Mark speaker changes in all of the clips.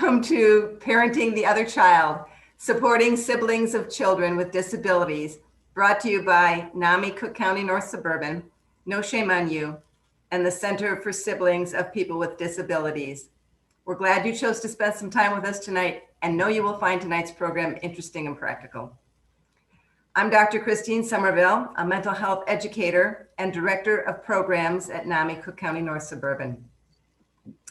Speaker 1: Welcome to Parenting the Other Child, Supporting Siblings of Children with Disabilities, brought to you by NAMI Cook County North Suburban, No Shame on You, and the Center for Siblings of People with Disabilities. We're glad you chose to spend some time with us tonight and know you will find tonight's program interesting and practical. I'm Dr. Christine Somerville, a mental health educator and director of programs at NAMI Cook County North Suburban.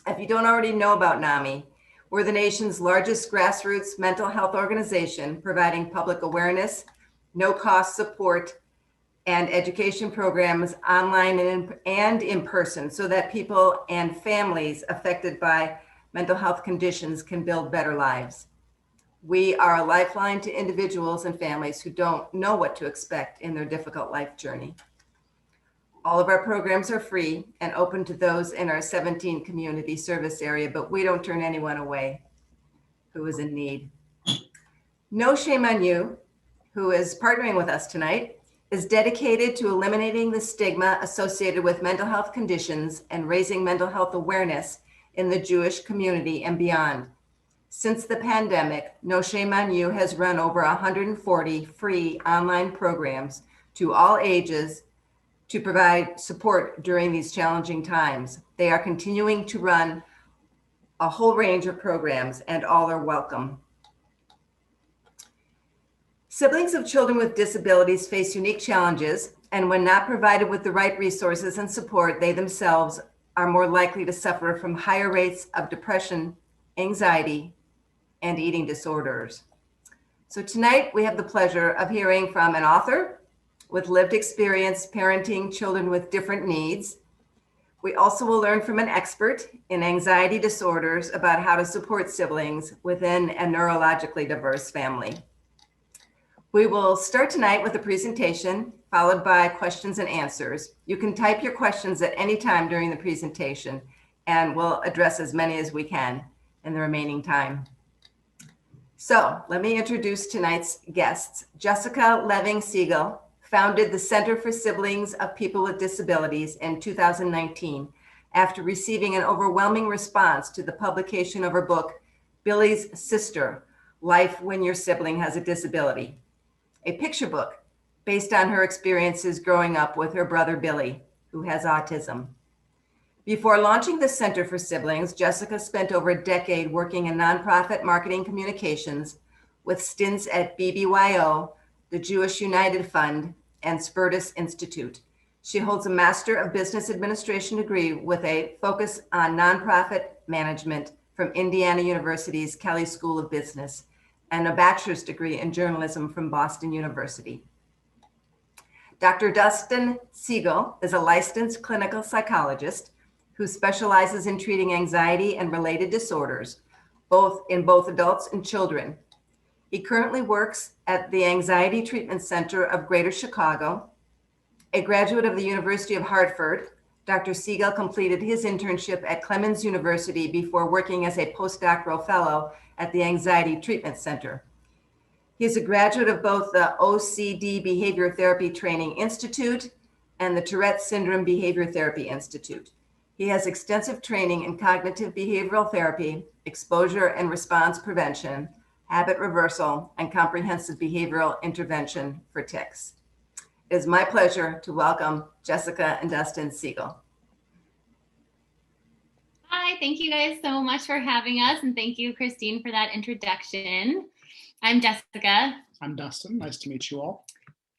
Speaker 1: If you don't already know about NAMI, we're the nation's largest grassroots mental health organization providing public awareness, no-cost support, and education programs online and in person so that people and families affected by mental health conditions can build better lives. We are a lifeline to individuals and families who don't know what to expect in their difficult life journey. All of our programs are free and open to those in our 17 community service area, but we don't turn anyone away who is in need. No Shame on You, who is partnering with us tonight, is dedicated to eliminating the stigma associated with mental health conditions and raising mental health awareness in the Jewish community and beyond. Since the pandemic, No Shame on You has run over 140 free online programs to all ages to provide support during these challenging times. They are continuing to run a whole range of programs and all are welcome. Siblings of children with disabilities face unique challenges, and when not provided with the right resources and support, they themselves are more likely to suffer from higher rates of depression, anxiety, and eating disorders. So tonight we have the pleasure of hearing from an author with lived experience parenting children with different needs. We also will learn from an expert in anxiety disorders about how to support siblings within a neurologically diverse family. We will start tonight with a presentation followed by questions and answers. You can type your questions at any time during the presentation and we'll address as many as we can in the remaining time. So let me introduce tonight's guests. Jessica Leving-Siegel founded the Center for Siblings of People with Disabilities in 2019 after receiving an overwhelming response to the publication of her book, Billy's Sister, Life When Your Sibling Has a Disability, a picture book based on her experiences growing up with her brother Billy, who has autism. Before launching the Center for Siblings, Jessica spent over a decade working in nonprofit marketing communications with stints at BBYO, the Jewish United Fund, and Spertus Institute. She holds a Master of Business Administration degree with a focus on nonprofit management from Indiana University's Kelley School of Business and a bachelor's degree in journalism from Boston University. Dr. Dustin Siegel is a licensed clinical psychologist who specializes in treating anxiety and related disorders, in both adults and children. He currently works at the Anxiety Treatment Center of Greater Chicago. A graduate of the University of Hartford, Dr. Siegel completed his internship at Clemens University before working as a postdoctoral fellow at the Anxiety Treatment Center. He is a graduate of both the OCD Behavior Therapy Training Institute and the Tourette Syndrome Behavior Therapy Institute. He has extensive training in cognitive behavioral therapy, exposure and response prevention, habit reversal, and comprehensive behavioral intervention for tics. It is my pleasure to welcome Jessica and Dustin Siegel.
Speaker 2: Hi, thank you guys so much for having us, and thank you, Christine, for that introduction. I'm Jessica.
Speaker 3: I'm Dustin. Nice to meet you all.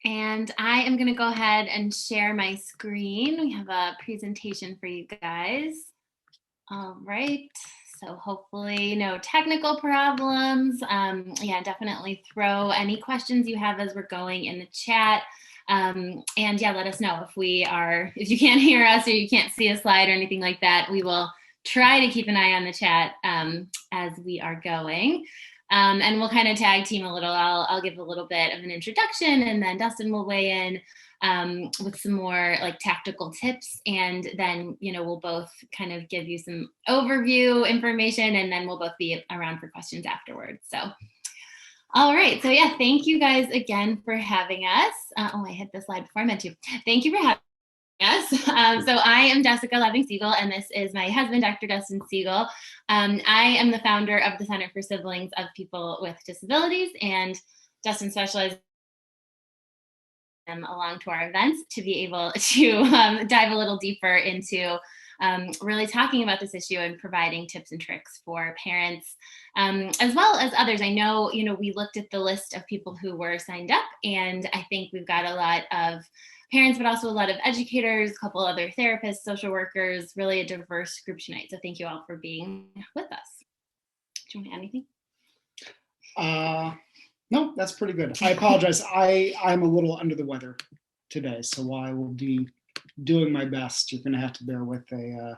Speaker 2: And I am going to go ahead and share my screen. We have a presentation for you guys. All right. So hopefully no technical problems. Yeah, definitely throw any questions you have as we're going in the chat. And yeah, let us know if you can't hear us or you can't see a slide or anything like that. We will try to keep an eye on the chat as we are going. And we'll kind of tag team a little. I'll give a little bit of an introduction and then Dustin will weigh in with some more like tactical tips. And then, we'll both kind of give you some overview information and then we'll both be around for questions afterwards. So, all right. So yeah, thank you guys again for having us. I hit the slide before I meant to. Thank you for having Yes. So I am Jessica Loving-Siegel, and this is my husband, Dr. Dustin Siegel. I am the founder of the Center for Siblings of People with Disabilities, and Dustin specializes along to our events to be able to dive a little deeper into really talking about this issue and providing tips and tricks for parents, as well as others. I know, we looked at the list of people who were signed up, and I think we've got a lot of parents, but also a lot of educators, a couple other therapists, social workers, really a diverse group tonight. So thank you all for being with us. Do you want to add anything?
Speaker 3: No, that's pretty good. I apologize. I'm a little under the weather today, so I will be doing my best. You're going to have to bear with a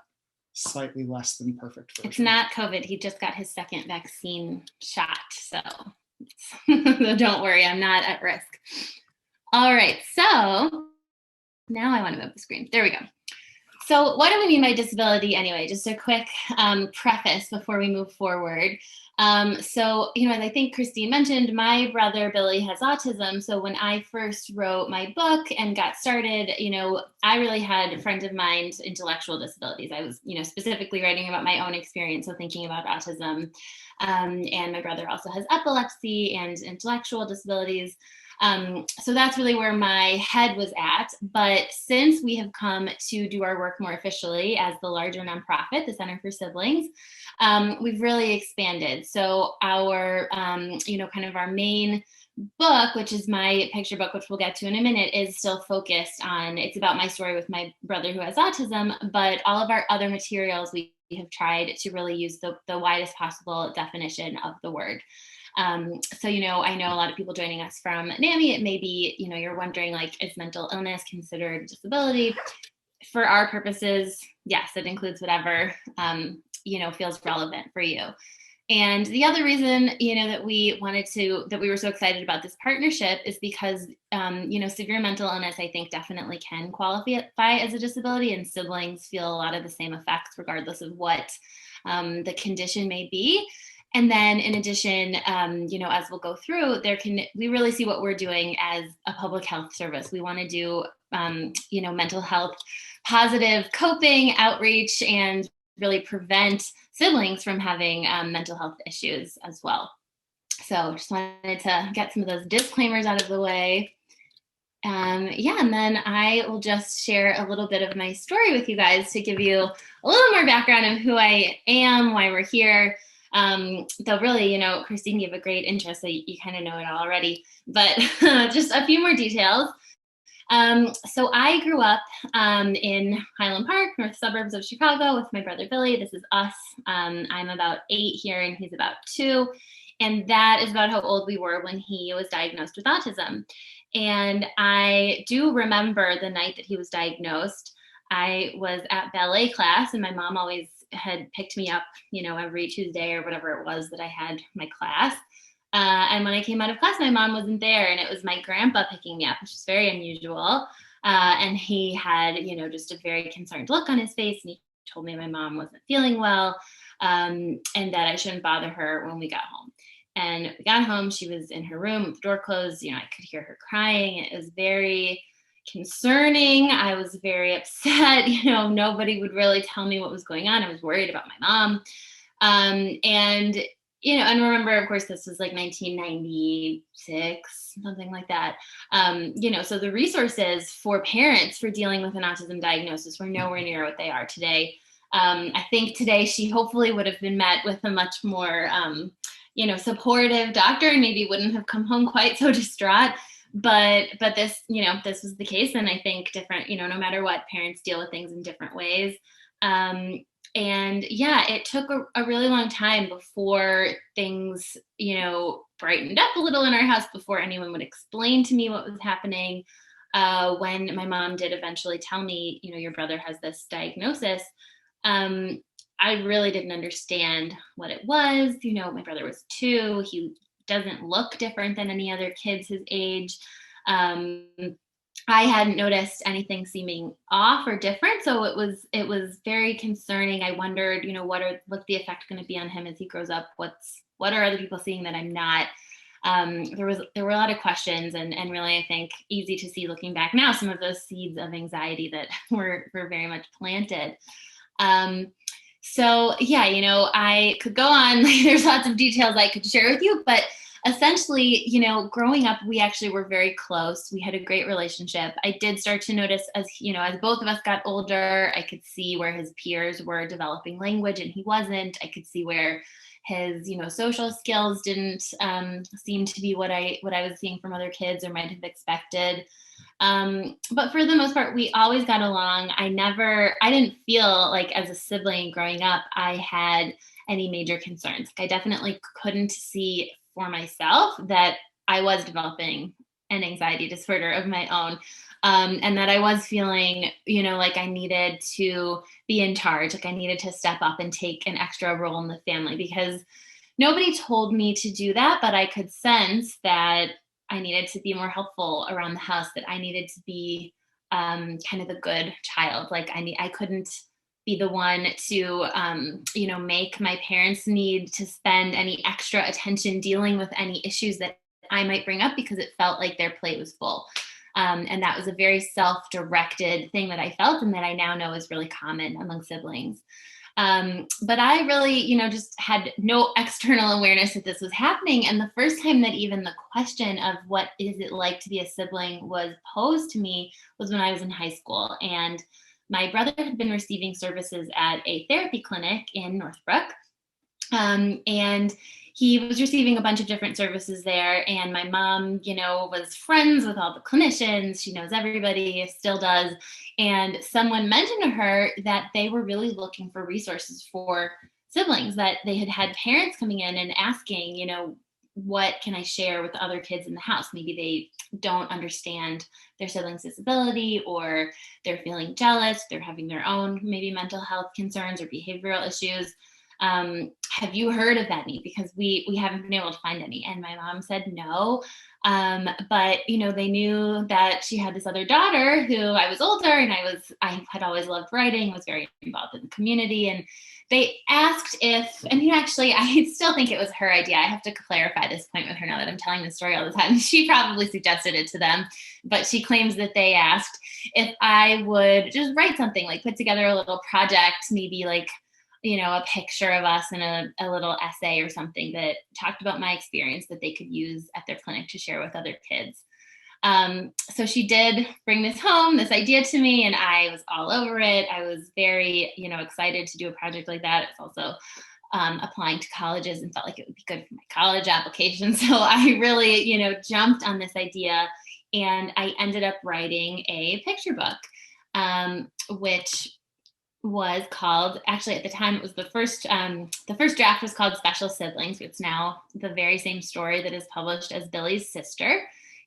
Speaker 3: slightly less than perfect version.
Speaker 2: It's not COVID. He just got his second vaccine shot, so don't worry, I'm not at risk. All right, so now I want to move the screen. There we go. So what do we mean by disability anyway? Just a quick preface before we move forward. So, as I think Christine mentioned, my brother Billy has autism. So when I first wrote my book and got started, I really had friends of mine's intellectual disabilities. I was, specifically writing about my own experience, so thinking about autism. And my brother also has epilepsy and intellectual disabilities. So that's really where my head was at. But since we have come to do our work more officially as the larger nonprofit, the Center for Siblings, we've really expanded. So our, kind of our main book, which is my picture book, which we'll get to in a minute, is still focused on, it's about my story with my brother who has autism, but all of our other materials, we have tried to really use the widest possible definition of the word. So, I know a lot of people joining us from NAMI, it may be, you're wondering, like, is mental illness considered a disability? For our purposes, yes, it includes whatever, feels relevant for you. And the other reason, that we were so excited about this partnership is because, severe mental illness, I think, definitely can qualify as a disability, and siblings feel a lot of the same effects regardless of what the condition may be. And then in addition, as we'll go through, we really see what we're doing as a public health service. We want to do, mental health, positive coping, outreach, and really prevent siblings from having mental health issues as well. So just wanted to get some of those disclaimers out of the way. And then I will just share a little bit of my story with you guys to give you a little more background of who I am, why we're here. Though really, Christine gave a great intro, so you kind of know it all already, but just a few more details. So I grew up in Highland Park, north suburbs of Chicago, with my brother Billy. This is us. I'm about 8 here and he's about 2. And that is about how old we were when he was diagnosed with autism. And I do remember the night that he was diagnosed. I was at ballet class, and my mom always had picked me up, every Tuesday or whatever it was that I had my class. And when I came out of class, my mom wasn't there, and it was my grandpa picking me up, which is very unusual. And he had, just a very concerned look on his face, and he told me my mom wasn't feeling well, and that I shouldn't bother her when we got home. And we got home, she was in her room with the door closed. I could hear her crying. It was very concerning. I was very upset. Nobody would really tell me what was going on. I was worried about my mom. And remember, of course, this was like 1996, something like that. So the resources for parents for dealing with an autism diagnosis were nowhere near what they are today. I think today she hopefully would have been met with a much more, supportive doctor, and maybe wouldn't have come home quite so distraught. But this, this was the case. And I think different, no matter what, parents deal with things in different ways. It took a really long time before things, brightened up a little in our house, before anyone would explain to me what was happening. When my mom did eventually tell me, your brother has this diagnosis, I really didn't understand what it was. My brother was 2. He doesn't look different than any other kids his age. I hadn't noticed anything seeming off or different, so it was very concerning. I wondered, what's the effect going to be on him as he grows up? What are other people seeing that I'm not? there were a lot of questions, and really, I think, easy to see looking back now, some of those seeds of anxiety that were very much planted. So yeah, I could go on. There's lots of details I could share with you, but essentially, growing up, we actually were very close. We had a great relationship. I did start to notice as both of us got older, I could see where his peers were developing language and he wasn't. I could see where his, social skills didn't seem to be what I was seeing from other kids or might have expected. But for the most part, we always got along. I didn't feel like as a sibling growing up, I had any major concerns. I definitely couldn't see for myself that I was developing an anxiety disorder of my own. And that I was feeling, like I needed to be in charge, like I needed to step up and take an extra role in the family, because nobody told me to do that, but I could sense that I needed to be more helpful around the house, that I needed to be kind of the good child. Like I couldn't be the one to, make my parents need to spend any extra attention dealing with any issues that I might bring up, because it felt like their plate was full. And that was a very self-directed thing that I felt, and that I now know is really common among siblings. But I really, just had no external awareness that this was happening. And the first time that even the question of what is it like to be a sibling was posed to me was when I was in high school. And my brother had been receiving services at a therapy clinic in Northbrook. And he was receiving a bunch of different services there. And my mom, was friends with all the clinicians. She knows everybody, still does. And someone mentioned to her that they were really looking for resources for siblings, that they had had parents coming in and asking, what can I share with the other kids in the house? Maybe they don't understand their sibling's disability, or they're feeling jealous, they're having their own maybe mental health concerns or behavioral issues. Have you heard of that need? Because we haven't been able to find any. And my mom said no. But they knew that she had this other daughter who I was older, and I had always loved writing, was very involved in the community. And they asked if, and actually, I still think it was her idea. I have to clarify this point with her now that I'm telling this story all the time. She probably suggested it to them, but she claims that they asked if I would just write something, like put together a little project, maybe like, a picture of us in a little essay or something that talked about my experience that they could use at their clinic to share with other kids. So she did bring this idea to me, and I was all over it. I was very, excited to do a project like that. It's also applying to colleges, and felt like it would be good for my college application. So I really, jumped on this idea, and I ended up writing a picture book, which was called, actually at the time it was the first draft was called Special Siblings. It's now the very same story that is published as Billy's Sister.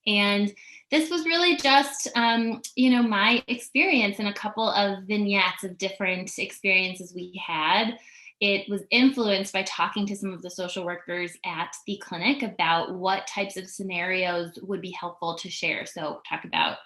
Speaker 2: And this was really just, my experience in a couple of vignettes of different experiences we had. It was influenced by talking to some of the social workers at the clinic about what types of scenarios would be helpful to share. So talk about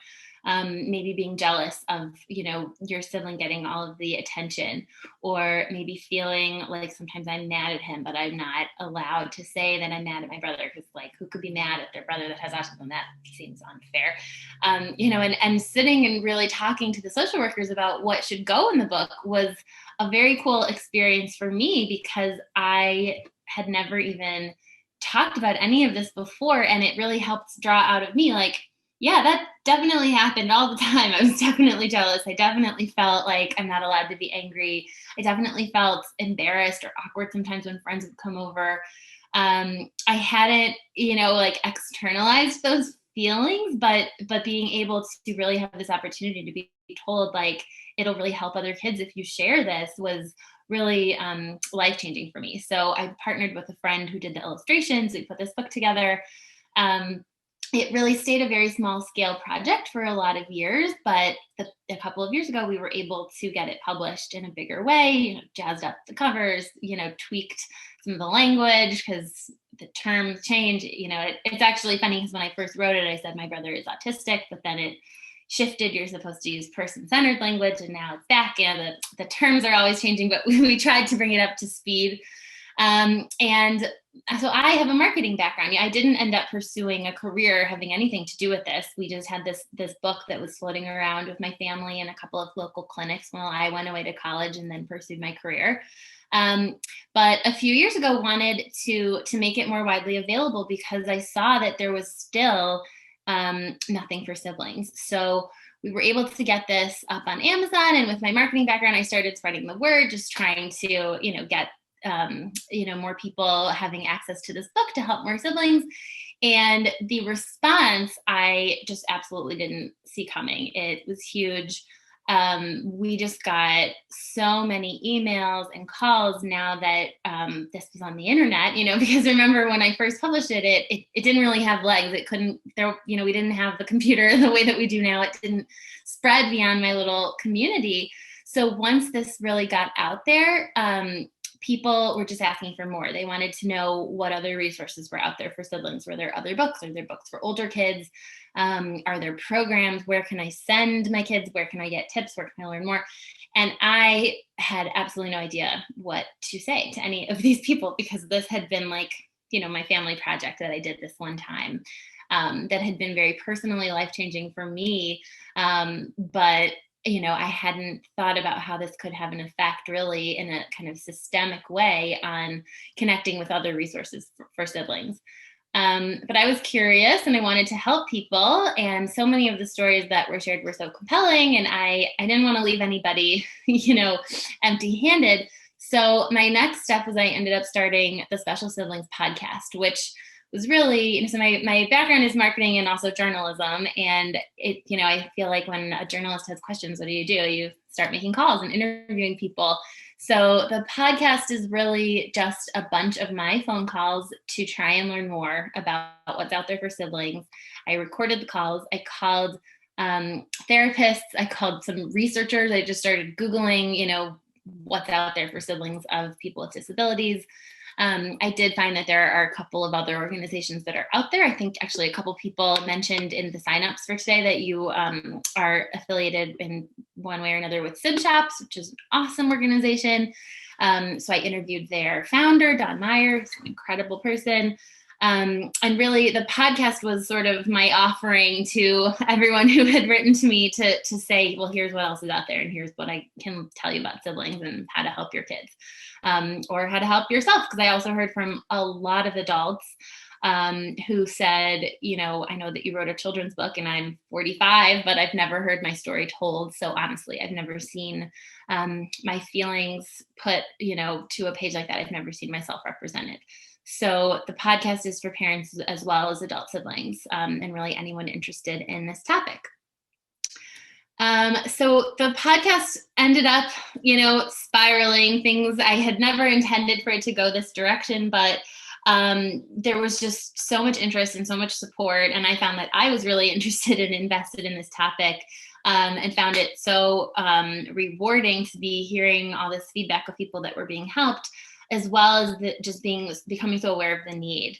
Speaker 2: maybe being jealous of, your sibling getting all of the attention, or maybe feeling like sometimes I'm mad at him, but I'm not allowed to say that I'm mad at my brother, because who could be mad at their brother that has autism? That seems unfair. And sitting and really talking to the social workers about what should go in the book was a very cool experience for me, because I had never even talked about any of this before. And it really helped draw out of me, yeah, that definitely happened all the time. I was definitely jealous. I definitely felt like I'm not allowed to be angry. I definitely felt embarrassed or awkward sometimes when friends would come over. I hadn't, externalized those feelings, but being able to really have this opportunity to be told, it'll really help other kids if you share this, was really life-changing for me. So I partnered with a friend who did the illustrations. We put this book together. It really stayed a very small scale project for a lot of years, but a couple of years ago, we were able to get it published in a bigger way, jazzed up the covers, tweaked some of the language because the terms change. It's actually funny because when I first wrote it, I said my brother is autistic, but then it shifted. You're supposed to use person-centered language, and now it's back. The terms are always changing, but we tried to bring it up to speed. And so I have a marketing background. I didn't end up pursuing a career having anything to do with this. We just had this book that was floating around with my family and a couple of local clinics while I went away to college and then pursued my career. But a few years ago, wanted to make it more widely available because I saw that there was still nothing for siblings. So we were able to get this up on Amazon, and with my marketing background, I started spreading the word, just trying to, get more people having access to this book to help more siblings. And the response, I just absolutely didn't see coming. It was huge. We just got so many emails and calls now that this was on the internet, because remember when I first published it didn't really have legs. It couldn't, we didn't have the computer the way that we do now. It didn't spread beyond my little community. So once this really got out there, people were just asking for more. They wanted to know what other resources were out there for siblings. Were there other books? Are there books for older kids? Are there programs? Where can I send my kids? Where can I get tips? Where can I learn more? And I had absolutely no idea what to say to any of these people, because this had been like, my family project that I did this one time, that had been very personally life-changing for me. But I hadn't thought about how this could have an effect really in a kind of systemic way on connecting with other resources for siblings. But I was curious and I wanted to help people. And so many of the stories that were shared were so compelling, and I didn't want to leave anybody, empty-handed. So my next step was I ended up starting the Special Siblings podcast, which was really, so my background is marketing and also journalism. And I feel like when a journalist has questions, what do? You start making calls and interviewing people. So the podcast is really just a bunch of my phone calls to try and learn more about what's out there for siblings. I recorded the calls. I called therapists. I called some researchers. I just started Googling, what's out there for siblings of people with disabilities. I did find that there are a couple of other organizations that are out there. I think actually a couple people mentioned in the signups for today that you are affiliated in one way or another with Sib Shops, which is an awesome organization. So I interviewed their founder, Don Meyer, who's an incredible person. And really the podcast was sort of my offering to everyone who had written to me to say, well, here's what else is out there, and here's what I can tell you about siblings and how to help your kids. Or how to help yourself. Because I also heard from a lot of adults who said, I know that you wrote a children's book and I'm 45, but I've never heard my story told. So honestly, I've never seen my feelings put, to a page like that. I've never seen myself represented. So the podcast is for parents as well as adult siblings, and really anyone interested in this topic. So the podcast ended up, spiraling. Things I had never intended for it to go this direction, but there was just so much interest and so much support. And I found that I was really interested and invested in this topic, and found it so rewarding to be hearing all this feedback of people that were being helped, as well as becoming so aware of the need.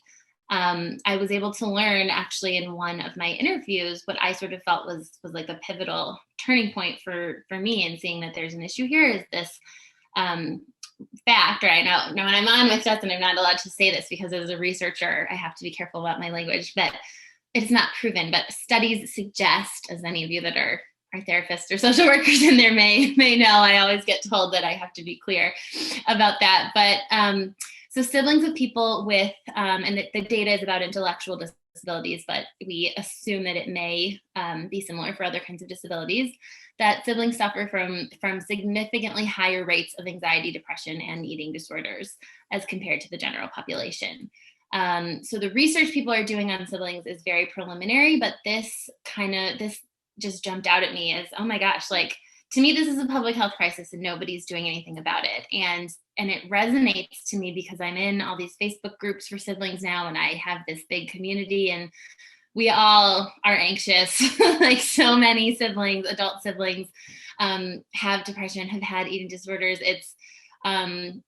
Speaker 2: I was able to learn actually in one of my interviews what I sort of felt was like a pivotal turning point for me, and seeing that there's an issue here is this fact, right? Now when I'm on with Justin, I'm not allowed to say this because as a researcher, I have to be careful about my language, but it's not proven, but studies suggest, as any of you that are therapists or social workers in there may know, I always get told that I have to be clear about that. But so siblings of people with, and the data is about intellectual disabilities, but we assume that it may be similar for other kinds of disabilities, that siblings suffer from significantly higher rates of anxiety, depression, and eating disorders as compared to the general population. So the research people are doing on siblings is very preliminary, but this just jumped out at me as, oh my gosh, like, to me, this is a public health crisis and nobody's doing anything about it. And it resonates to me because I'm in all these Facebook groups for siblings now, and I have this big community, and we all are anxious. Like so many siblings, adult siblings, have depression, have had eating disorders. It's, I'm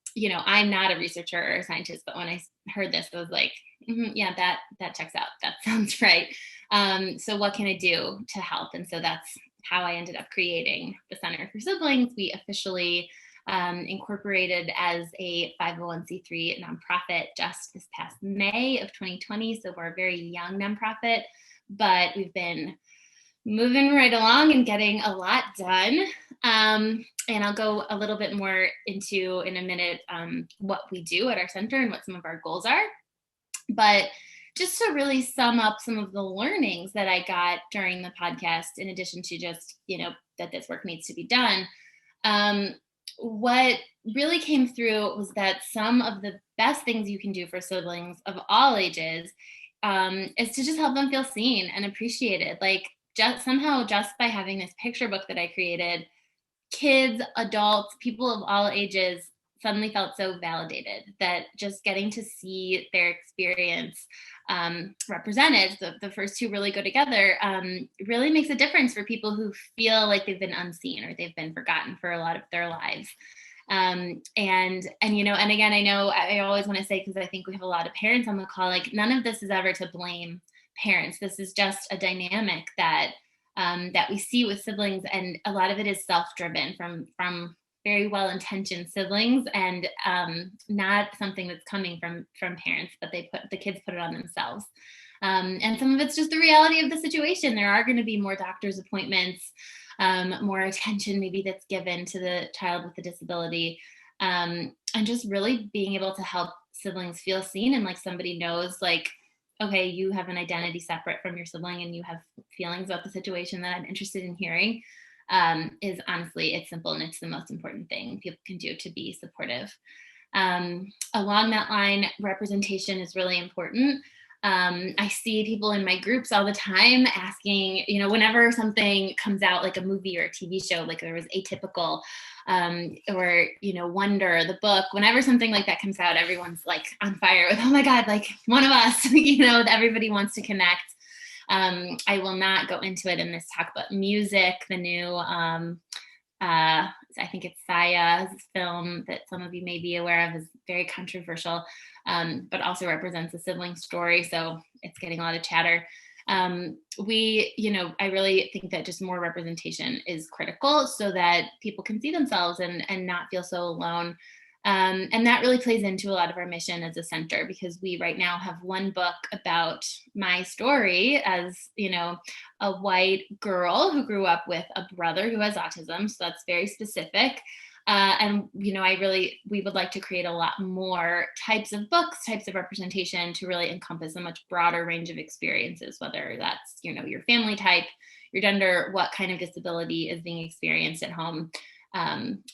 Speaker 2: not a researcher or a scientist, but when I heard this, I was like, yeah, that checks out. That sounds right. So what can I do to help? And so that's how I ended up creating the Center for Siblings. We officially incorporated as a 501c3 nonprofit just this past May of 2020. So we're a very young nonprofit, but we've been moving right along and getting a lot done. And I'll go a little bit more into in a minute what we do at our center and what some of our goals are. But just to really sum up some of the learnings that I got during the podcast, in addition to just, that this work needs to be done, what really came through was that some of the best things you can do for siblings of all ages is to just help them feel seen and appreciated. Like just by having this picture book that I created, kids, adults, people of all ages suddenly felt so validated that just getting to see their experience represented, the first two really go together, really makes a difference for people who feel like they've been unseen or they've been forgotten for a lot of their lives. And again, I know I always want to say, because I think we have a lot of parents on the call, like none of this is ever to blame parents. This is just a dynamic that we see with siblings, and a lot of it is self-driven from very well-intentioned siblings, and not something that's coming from parents, but the kids put it on themselves. And some of it's just the reality of the situation. There are going to be more doctor's appointments, more attention maybe that's given to the child with the disability, and just really being able to help siblings feel seen, and like somebody knows, like, okay, you have an identity separate from your sibling and you have feelings about the situation that I'm interested in hearing, is honestly, it's simple and it's the most important thing people can do to be supportive. Along that line, representation is really important. I see people in my groups all the time asking, whenever something comes out, like a movie or a TV show, like there was Atypical, or, Wonder, the book, whenever something like that comes out, everyone's like on fire with, oh my God, like one of us, everybody wants to connect. I will not go into it in this talk, but music, the new, I think it's Saya's film that some of you may be aware of, is very controversial, but also represents a sibling story. So it's getting a lot of chatter. I really think that just more representation is critical so that people can see themselves and not feel so alone. And that really plays into a lot of our mission as a center, because we right now have one book about my story as, a white girl who grew up with a brother who has autism. So that's very specific. And we would like to create a lot more types of books, types of representation to really encompass a much broader range of experiences, whether that's, your family type, your gender, what kind of disability is being experienced at home.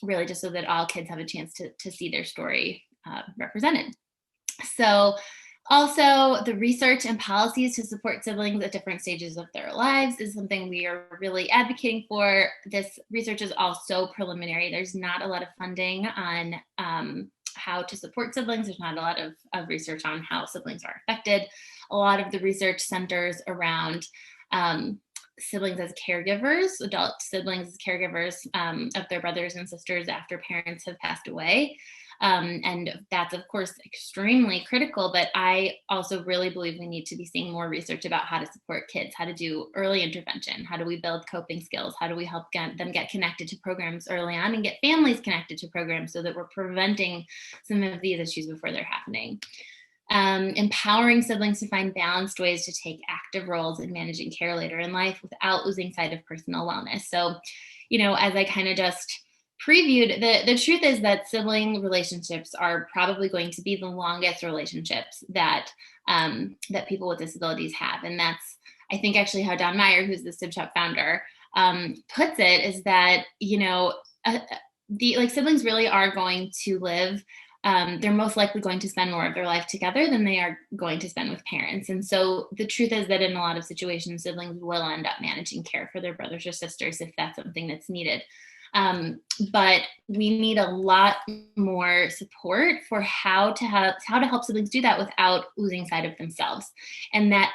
Speaker 2: Really just so that all kids have a chance to see their story represented. So also the research and policies to support siblings at different stages of their lives is something we are really advocating for. This research is also preliminary. There's not a lot of funding on how to support siblings. There's not a lot of research on how siblings are affected. A lot of the research centers around siblings as caregivers, adult siblings as caregivers of their brothers and sisters after parents have passed away. And that's, of course, extremely critical. But I also really believe we need to be seeing more research about how to support kids, how to do early intervention. How do we build coping skills? How do we help them get connected to programs early on and get families connected to programs so that we're preventing some of these issues before they're happening? Empowering siblings to find balanced ways to take active roles in managing care later in life without losing sight of personal wellness. So, as I kind of just previewed, the truth is that sibling relationships are probably going to be the longest relationships that people with disabilities have. And that's, I think, actually how Don Meyer, who's the SibShop founder, puts it, is that, siblings really are going to live, they're most likely going to spend more of their life together than they are going to spend with parents. And so the truth is that in a lot of situations, siblings will end up managing care for their brothers or sisters if that's something that's needed. But we need a lot more support for how to help siblings do that without losing sight of themselves. And that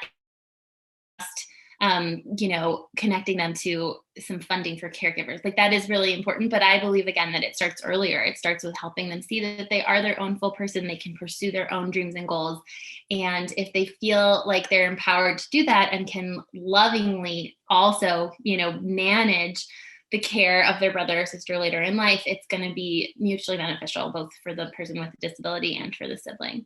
Speaker 2: connecting them to some funding for caregivers. Like that is really important, but I believe again that it starts earlier. It starts with helping them see that they are their own full person. They can pursue their own dreams and goals. And if they feel like they're empowered to do that and can lovingly also, manage the care of their brother or sister later in life, it's going to be mutually beneficial, both for the person with a disability and for the sibling.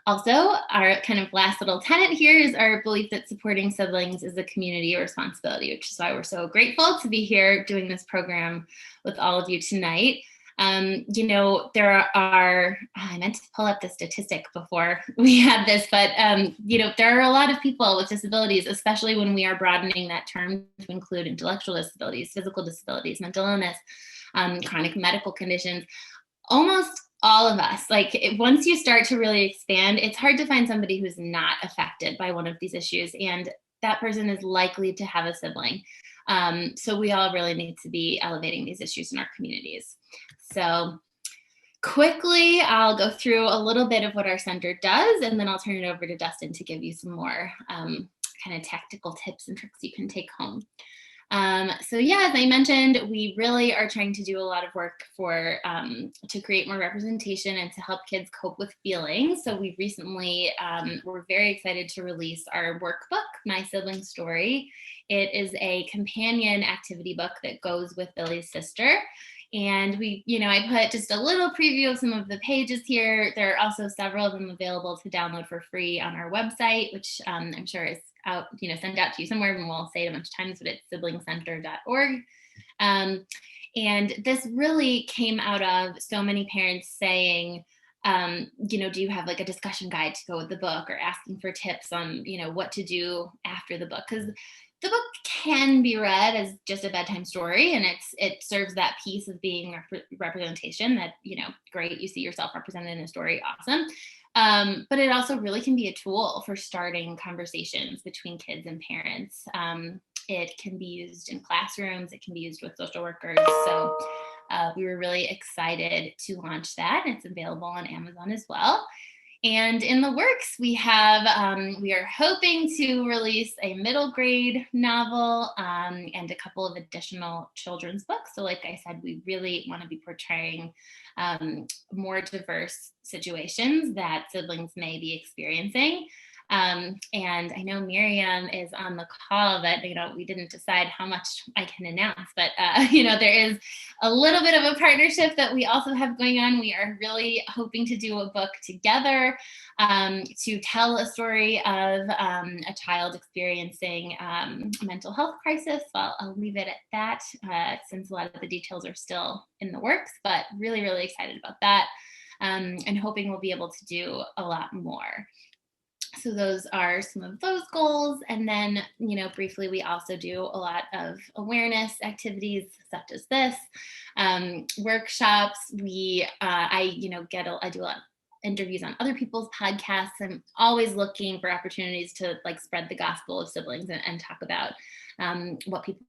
Speaker 2: Also, our kind of last little tenet here is our belief that supporting siblings is a community responsibility, which is why we're so grateful to be here doing this program with all of you tonight. There are, I meant to pull up the statistic before we had this, but, there are a lot of people with disabilities, especially when we are broadening that term to include intellectual disabilities, physical disabilities, mental illness, chronic medical conditions. Almost all of us, once you start to really expand, it's hard to find somebody who's not affected by one of these issues. And that person is likely to have a sibling. So we all really need to be elevating these issues in our communities. So quickly, I'll go through a little bit of what our center does, and then I'll turn it over to Dustin to give you some more kind of tactical tips and tricks you can take home. As I mentioned, we really are trying to do a lot of work to create more representation and to help kids cope with feelings. So we recently were very excited to release our workbook, My Sibling Story. It is a companion activity book that goes with Billy's sister. And I put just a little preview of some of the pages here. There are also several of them available to download for free on our website, which I'm sure is out, sent out to you somewhere, and we'll say it a bunch of times, but it's siblingcenter.org. And this really came out of so many parents saying, do you have like a discussion guide to go with the book, or asking for tips on, what to do after the book? Because the book can be read as just a bedtime story, and it serves that piece of being representation that, great, you see yourself represented in a story, awesome. But it also really can be a tool for starting conversations between kids and parents. It can be used in classrooms, it can be used with social workers. So we were really excited to launch that. It's available on Amazon as well. And in the works, we are hoping to release a middle grade novel and a couple of additional children's books. So like I said, we really want to be portraying more diverse situations that siblings may be experiencing. And I know Miriam is on the call, but we didn't decide how much I can announce, but there is a little bit of a partnership that we also have going on. We are really hoping to do a book together to tell a story of a child experiencing a mental health crisis. I'll leave it at that since a lot of the details are still in the works, but really, really excited about that and hoping we'll be able to do a lot more. So those are some of those goals. And then, briefly, we also do a lot of awareness activities such as this, workshops. I do a lot of interviews on other people's podcasts. I'm always looking for opportunities to spread the gospel of siblings and talk about what people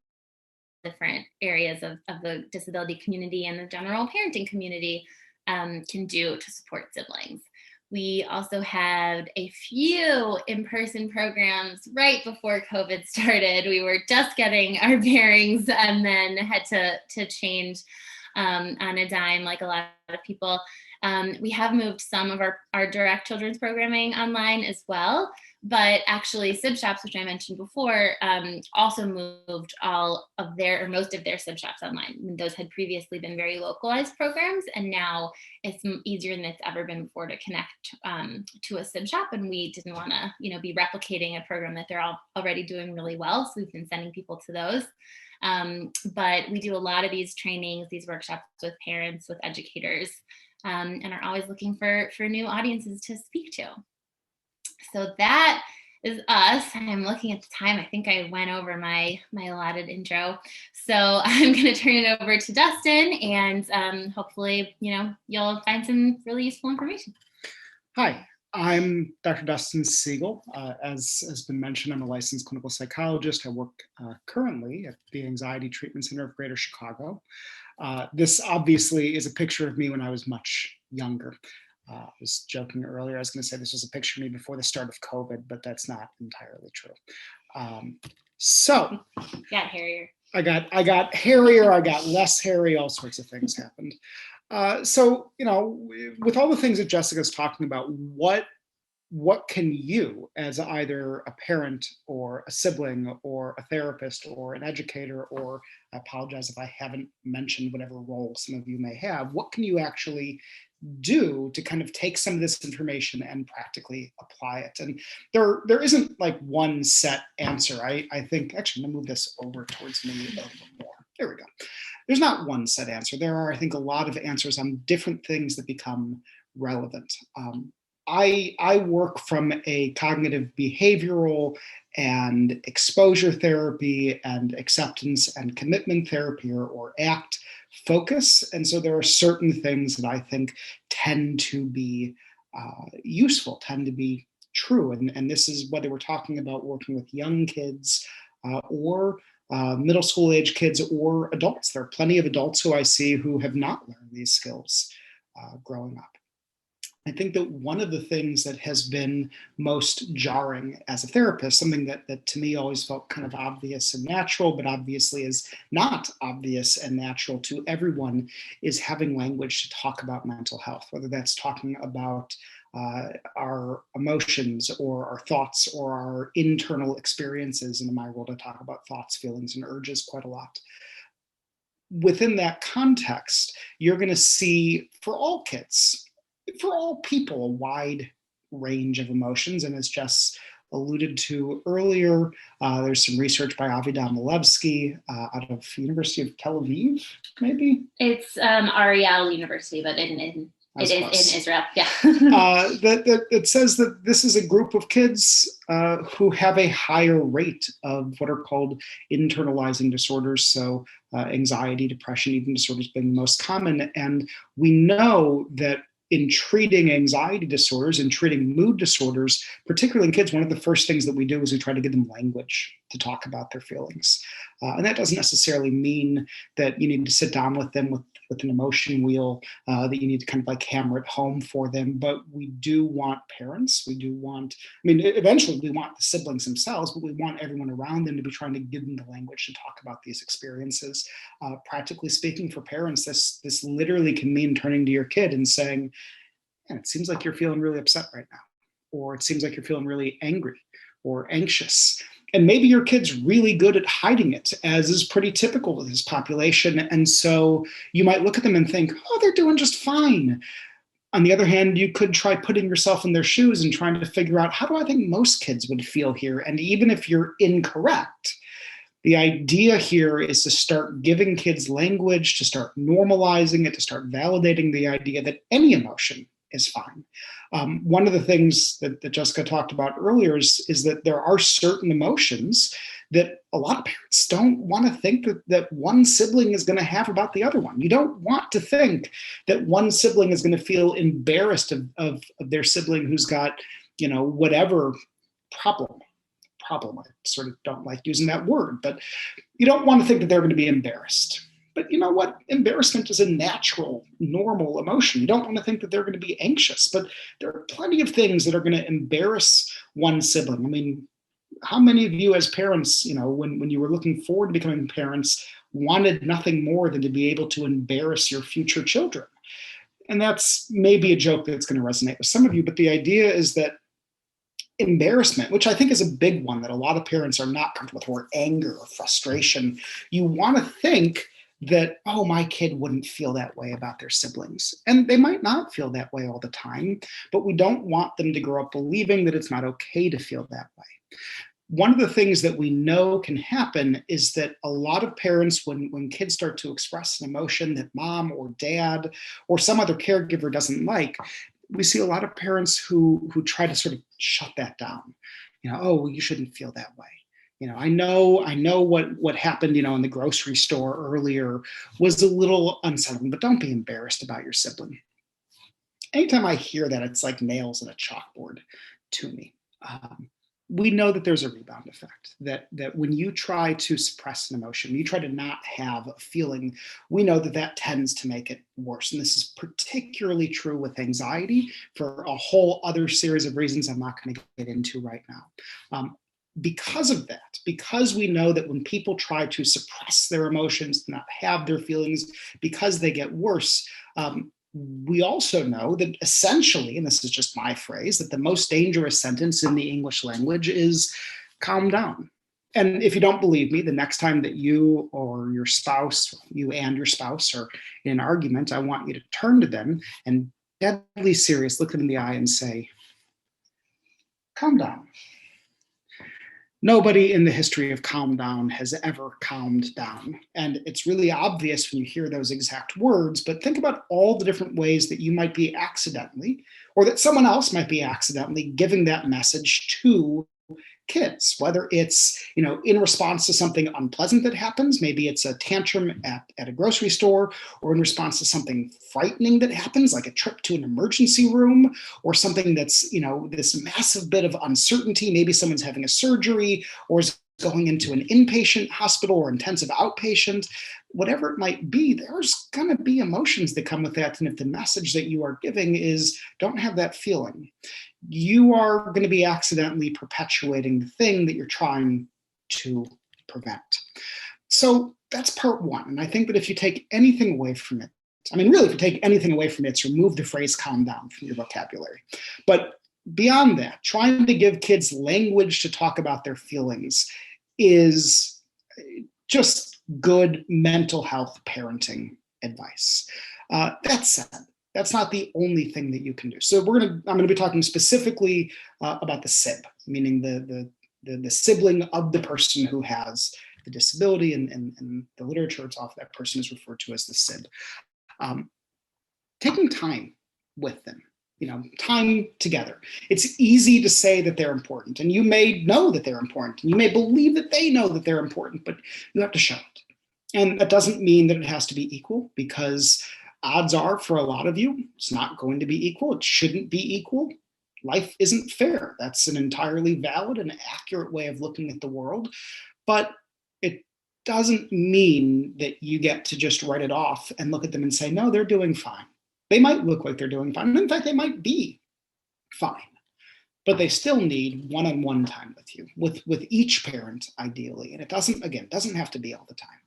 Speaker 2: in different areas of the disability community and the general parenting community can do to support siblings. We also had a few in-person programs right before COVID started. We were just getting our bearings and then had to change on a dime, like a lot of people. We have moved some of our direct children's programming online as well, but actually Sib Shops, which I mentioned before, also moved most of their Sib Shops online. Those had previously been very localized programs, and now it's easier than it's ever been before to connect to a Sib Shop, and we didn't want to be replicating a program that they're already doing really well, so we've been sending people to those. But we do a lot of these trainings, these workshops with parents, with educators, and are always looking for new audiences to speak to. So that is us. I'm looking at the time. I think I went over my allotted intro. So I'm going to turn it over to Dustin, and hopefully, you'll find some really useful information.
Speaker 3: Hi, I'm Dr. Dustin Siegel. As has been mentioned, I'm a licensed clinical psychologist. I work currently at the Anxiety Treatment Center of Greater Chicago. This obviously is a picture of me when I was much younger. I was joking earlier, I was going to say this was a picture of me before the start of COVID, but that's not entirely true. So
Speaker 2: got hairier.
Speaker 3: I got hairier, I got less hairy, all sorts of things happened. So, with all the things that Jessica's talking about, what what can you, as either a parent or a sibling or a therapist or an educator, or I apologize if I haven't mentioned whatever role some of you may have, what can you actually do to kind of take some of this information and practically apply it? And there isn't like one set answer. I think, actually, I'm gonna move this over towards me a little bit more. There we go. There's not one set answer. There are, I think, a lot of answers on different things that become relevant. I work from a cognitive behavioral and exposure therapy and acceptance and commitment therapy, or ACT focus. And so there are certain things that I think tend to be useful, tend to be true. And this is whether we're talking about working with young kids or middle school age kids or adults. There are plenty of adults who I see who have not learned these skills growing up. I think that one of the things that has been most jarring as a therapist, something that to me always felt kind of obvious and natural, but obviously is not obvious and natural to everyone, is having language to talk about mental health, whether that's talking about our emotions or our thoughts or our internal experiences. And in my world, I talk about thoughts, feelings, and urges quite a lot. Within that context, you're going to see for all kids, for all people, a wide range of emotions. And as Jess alluded to earlier, there's some research by Avidan Malevsky out of University of Tel Aviv, maybe?
Speaker 2: It's Ariel University, but it is in Israel. Yeah.
Speaker 3: that says that this is a group of kids who have a higher rate of what are called internalizing disorders. So anxiety, depression, eating disorders being the most common. And we know that in treating anxiety disorders and treating mood disorders, particularly in kids, one of the first things that we do is we try to give them language to talk about their feelings. And that doesn't necessarily mean that you need to sit down with them with an emotion wheel, that you need to kind of like hammer it home for them. But we do want parents, eventually we want the siblings themselves, but we want everyone around them to be trying to give them the language to talk about these experiences. Practically speaking, for parents, this literally can mean turning to your kid and saying, it seems like you're feeling really upset right now, or it seems like you're feeling really angry or anxious. And maybe your kid's really good at hiding it, as is pretty typical with this population. And so you might look at them and think, oh, they're doing just fine. On the other hand, you could try putting yourself in their shoes and trying to figure out, how do I think most kids would feel here? And even if you're incorrect, the idea here is to start giving kids language, to start normalizing it, to start validating the idea that any emotion is fine. One of the things that Jessica talked about earlier is that there are certain emotions that a lot of parents don't want to think that one sibling is going to have about the other one. You don't want to think that one sibling is going to feel embarrassed of their sibling who's got, whatever problem. I sort of don't like using that word, but you don't want to think that they're going to be embarrassed. But you know what? Embarrassment is a natural, normal emotion. You don't want to think that they're going to be anxious, but there are plenty of things that are going to embarrass one sibling. I mean, how many of you as parents, when you were looking forward to becoming parents, wanted nothing more than to be able to embarrass your future children? And that's maybe a joke that's going to resonate with some of you, but the idea is that embarrassment, which I think is a big one that a lot of parents are not comfortable with, or anger or frustration, you want to think that, oh, my kid wouldn't feel that way about their siblings. And they might not feel that way all the time, but we don't want them to grow up believing that it's not okay to feel that way. One of the things that we know can happen is that a lot of parents, when kids start to express an emotion that mom or dad or some other caregiver doesn't like, we see a lot of parents who try to sort of shut that down. Oh, well, you shouldn't feel that way. I know what happened, in the grocery store earlier was a little unsettling, but don't be embarrassed about your sibling. Anytime I hear that, it's like nails in a chalkboard to me. We know that there's a rebound effect, that when you try to suppress an emotion, you try to not have a feeling, we know that tends to make it worse. And this is particularly true with anxiety for a whole other series of reasons I'm not going to get into right now. Because of that, because we know that when people try to suppress their emotions, not have their feelings, because they get worse, we also know that essentially, and this is just my phrase, that the most dangerous sentence in the English language is calm down. And if you don't believe me, the next time that you or your spouse, you and your spouse are in an argument, I want you to turn to them and deadly serious, look them in the eye and say, calm down. Nobody in the history of calm down has ever calmed down. And it's really obvious when you hear those exact words, but think about all the different ways that you might be accidentally, or that someone else might be accidentally giving that message to kids, whether it's, in response to something unpleasant that happens, maybe it's a tantrum at a grocery store, or in response to something frightening that happens, like a trip to an emergency room, or something that's, this massive bit of uncertainty, maybe someone's having a surgery, or is going into an inpatient hospital or intensive outpatient, whatever it might be, there's going to be emotions that come with that. And if the message that you are giving is don't have that feeling, you are going to be accidentally perpetuating the thing that you're trying to prevent. So that's part one. And I think that if you take anything away from it, really, if you take anything away from it, it's remove the phrase calm down from your vocabulary. But beyond that, trying to give kids language to talk about their feelings is just good mental health parenting advice. That said, that's not the only thing that you can do. So I'm going to be talking specifically about the SIB, meaning the sibling of the person who has the disability, and the literature it's off that person is referred to as the SIB. Taking time with them, time together. It's easy to say that they're important, and you may know that they're important, and you may believe that they know that they're important, but you have to show it. And that doesn't mean that it has to be equal, because odds are for a lot of you, it's not going to be equal. It shouldn't be equal. Life isn't fair. That's an entirely valid and accurate way of looking at the world. But it doesn't mean that you get to just write it off and look at them and say, no, they're doing fine. They might look like they're doing fine. In fact, they might be fine. But they still need one-on-one time with you, with each parent, ideally. And it doesn't have to be all the time.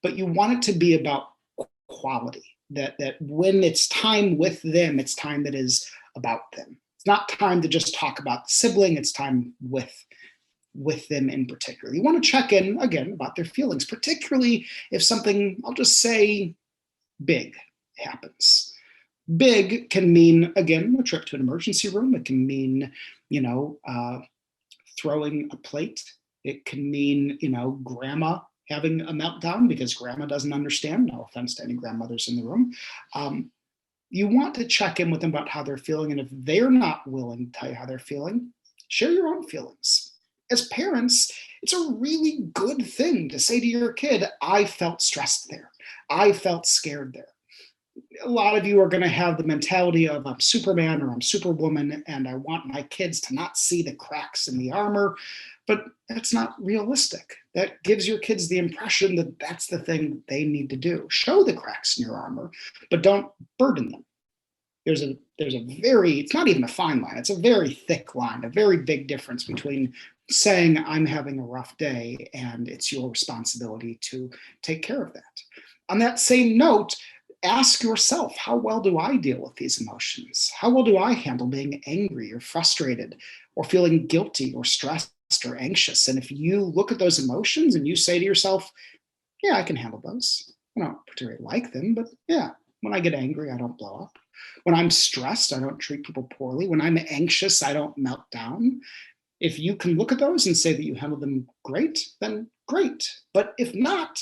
Speaker 3: But you want it to be about quality. That when it's time with them, it's time that is about them. It's not time to just talk about the sibling, it's time with them in particular. You want to check in, again, about their feelings, particularly if something, I'll just say, big happens. Big can mean, again, a trip to an emergency room. It can mean, throwing a plate. It can mean, grandma having a meltdown because grandma doesn't understand. No offense to any grandmothers in the room. You want to check in with them about how they're feeling. And if they're not willing to tell you how they're feeling, share your own feelings. As parents, it's a really good thing to say to your kid, I felt stressed there. I felt scared there. A lot of you are going to have the mentality of I'm Superman or I'm Superwoman, and I want my kids to not see the cracks in the armor. But that's not realistic. That gives your kids the impression that that's the thing they need to do. Show the cracks in your armor, but don't burden them. There's a very, it's not even a fine line, it's a very thick line, a very big difference between saying I'm having a rough day and it's your responsibility to take care of that. On that same note, ask yourself, how well do I deal with these emotions? How well do I handle being angry or frustrated or feeling guilty or stressed or anxious? And if you look at those emotions and you say to yourself, yeah, I can handle those. I don't particularly like them, but yeah, when I get angry, I don't blow up. When I'm stressed, I don't treat people poorly. When I'm anxious, I don't melt down. If you can look at those and say that you handle them great, then great. But if not,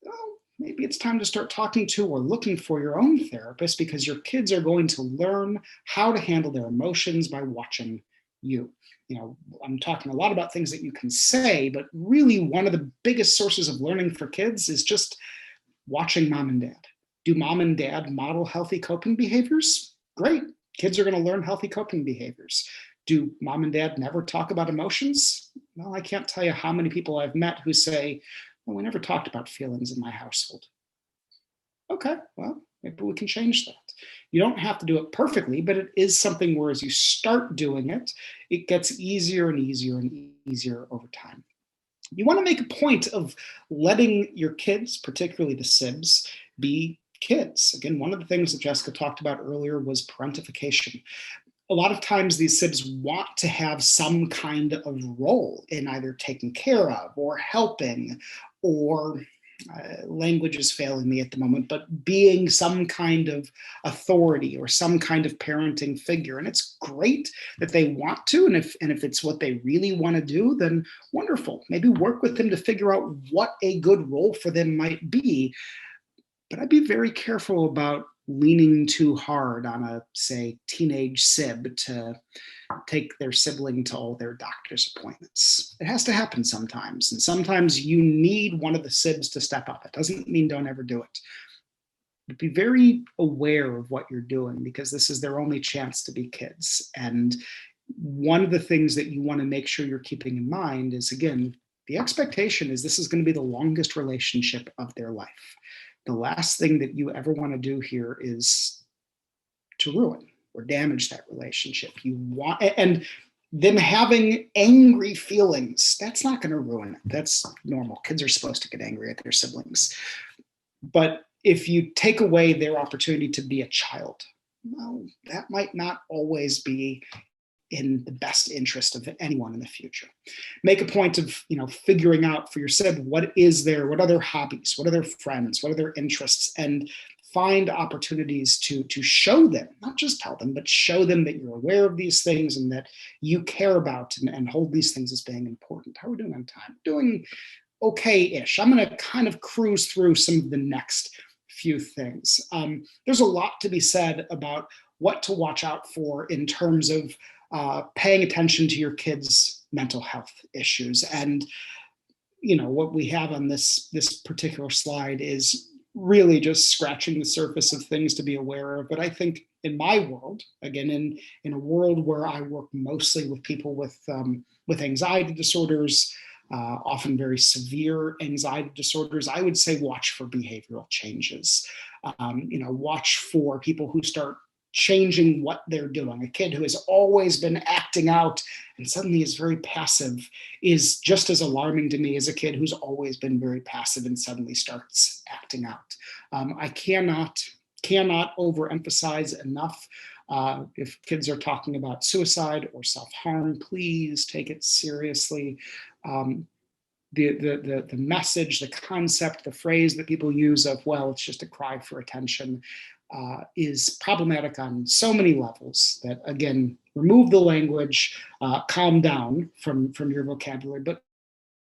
Speaker 3: well, maybe it's time to start talking to or looking for your own therapist, because your kids are going to learn how to handle their emotions by watching you. I'm talking a lot about things that you can say, but really one of the biggest sources of learning for kids is just watching mom and dad. Do mom and dad model healthy coping behaviors? Great. Kids are going to learn healthy coping behaviors. Do mom and dad never talk about emotions? Well, I can't tell you how many people I've met who say, well, we never talked about feelings in my household. Okay, well, maybe we can change that. You don't have to do it perfectly, but it is something where as you start doing it, it gets easier and easier and easier over time. You want to make a point of letting your kids, particularly the SIBs, be kids. Again, one of the things that Jessica talked about earlier was parentification. A lot of times these SIBs want to have some kind of role in either taking care of or helping, or language is failing me at the moment, but being some kind of authority or some kind of parenting figure. And it's great that they want to. And if it's what they really want to do, then wonderful. Maybe work with them to figure out what a good role for them might be. But I'd be very careful about leaning too hard on a, say, teenage sib to take their sibling to all their doctor's appointments. It has to happen sometimes. And sometimes you need one of the sibs to step up. It doesn't mean don't ever do it. But be very aware of what you're doing, because this is their only chance to be kids. And one of the things that you want to make sure you're keeping in mind is, again, the expectation is this is going to be the longest relationship of their life. The last thing that you ever want to do here is to ruin or damage that relationship. You want, and them having angry feelings, that's not going to ruin it. That's normal. Kids are supposed to get angry at their siblings. But if you take away their opportunity to be a child, well, that might not always be in the best interest of anyone in the future. Make a point of, figuring out for your sib what are their hobbies, what are their friends, what are their interests, and find opportunities to show them, not just tell them, but show them that you're aware of these things and that you care about and hold these things as being important. How are we doing on time? Doing okay-ish. I'm going to kind of cruise through some of the next few things. There's a lot to be said about what to watch out for in terms of paying attention to your kids' mental health issues. And what we have on this particular slide is really just scratching the surface of things to be aware of. But I think in my world, again, in a world where I work mostly with people with anxiety disorders, often very severe anxiety disorders, I would say watch for behavioral changes. Watch for people who start changing what they're doing. A kid who has always been acting out and suddenly is very passive is just as alarming to me as a kid who's always been very passive and suddenly starts acting out. I cannot overemphasize enough. If kids are talking about suicide or self-harm, please take it seriously. The message, the concept, the phrase that people use of, well, it's just a cry for attention, is problematic on so many levels that, again, remove the language, calm down from your vocabulary, but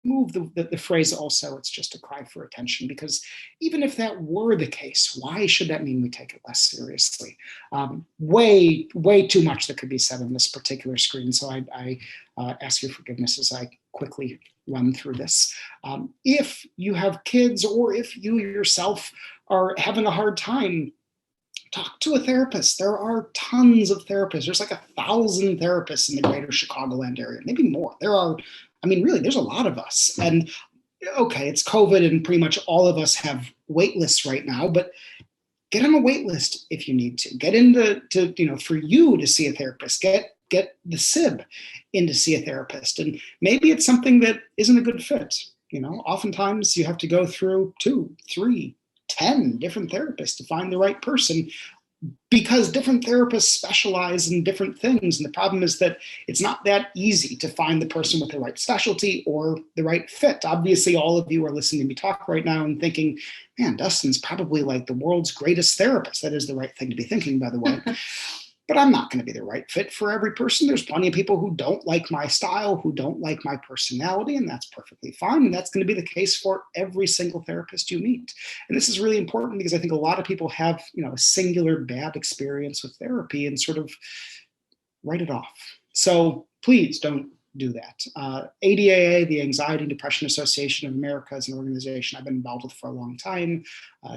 Speaker 3: move the phrase also, it's just a cry for attention, because even if that were the case, why should that mean we take it less seriously? Way too much that could be said on this particular screen. So I ask your forgiveness as I quickly run through this. If you have kids, or if you yourself are having a hard time, talk to a therapist. There are tons of therapists. There's like 1,000 therapists in the greater Chicagoland area, maybe more. Really, there's a lot of us. And okay, it's COVID and pretty much all of us have wait lists right now, but get on a wait list if you need to. Get into, for you to see a therapist, get the SIB in to see a therapist. And maybe it's something that isn't a good fit. Oftentimes you have to go through 2, 3, 10 different therapists to find the right person, because different therapists specialize in different things. And the problem is that it's not that easy to find the person with the right specialty or the right fit. Obviously, all of you are listening to me talk right now and thinking, man, Dustin's probably like the world's greatest therapist. That is the right thing to be thinking, by the way. But I'm not going to be the right fit for every person. There's plenty of people who don't like my style, who don't like my personality, and that's perfectly fine. And that's going to be the case for every single therapist you meet. And this is really important because I think a lot of people have, a singular bad experience with therapy and sort of write it off. So please don't do that. ADAA, the Anxiety and Depression Association of America, is an organization I've been involved with for a long time.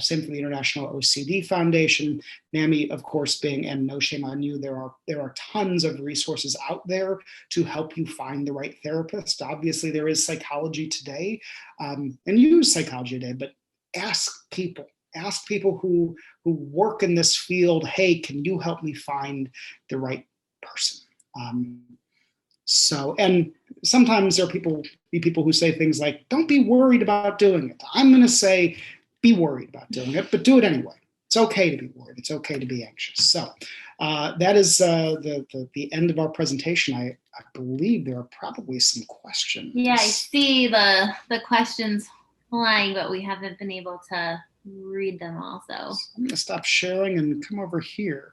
Speaker 3: Same for the International OCD Foundation. NAMI, of course, being, and no shame on you, there are tons of resources out there to help you find the right therapist. Obviously, there is Psychology Today, and use Psychology Today, but ask people. Ask people who work in this field, hey, can you help me find the right person? And sometimes there are people who say things like, don't be worried about doing it. I'm going to say, be worried about doing it, but do it anyway. It's okay to be worried. It's okay to be anxious. So that is the end of our presentation. I believe there are probably some questions.
Speaker 2: Yeah, I see the questions flying, but we haven't been able to read them all. So
Speaker 3: I'm going to stop sharing and come over here.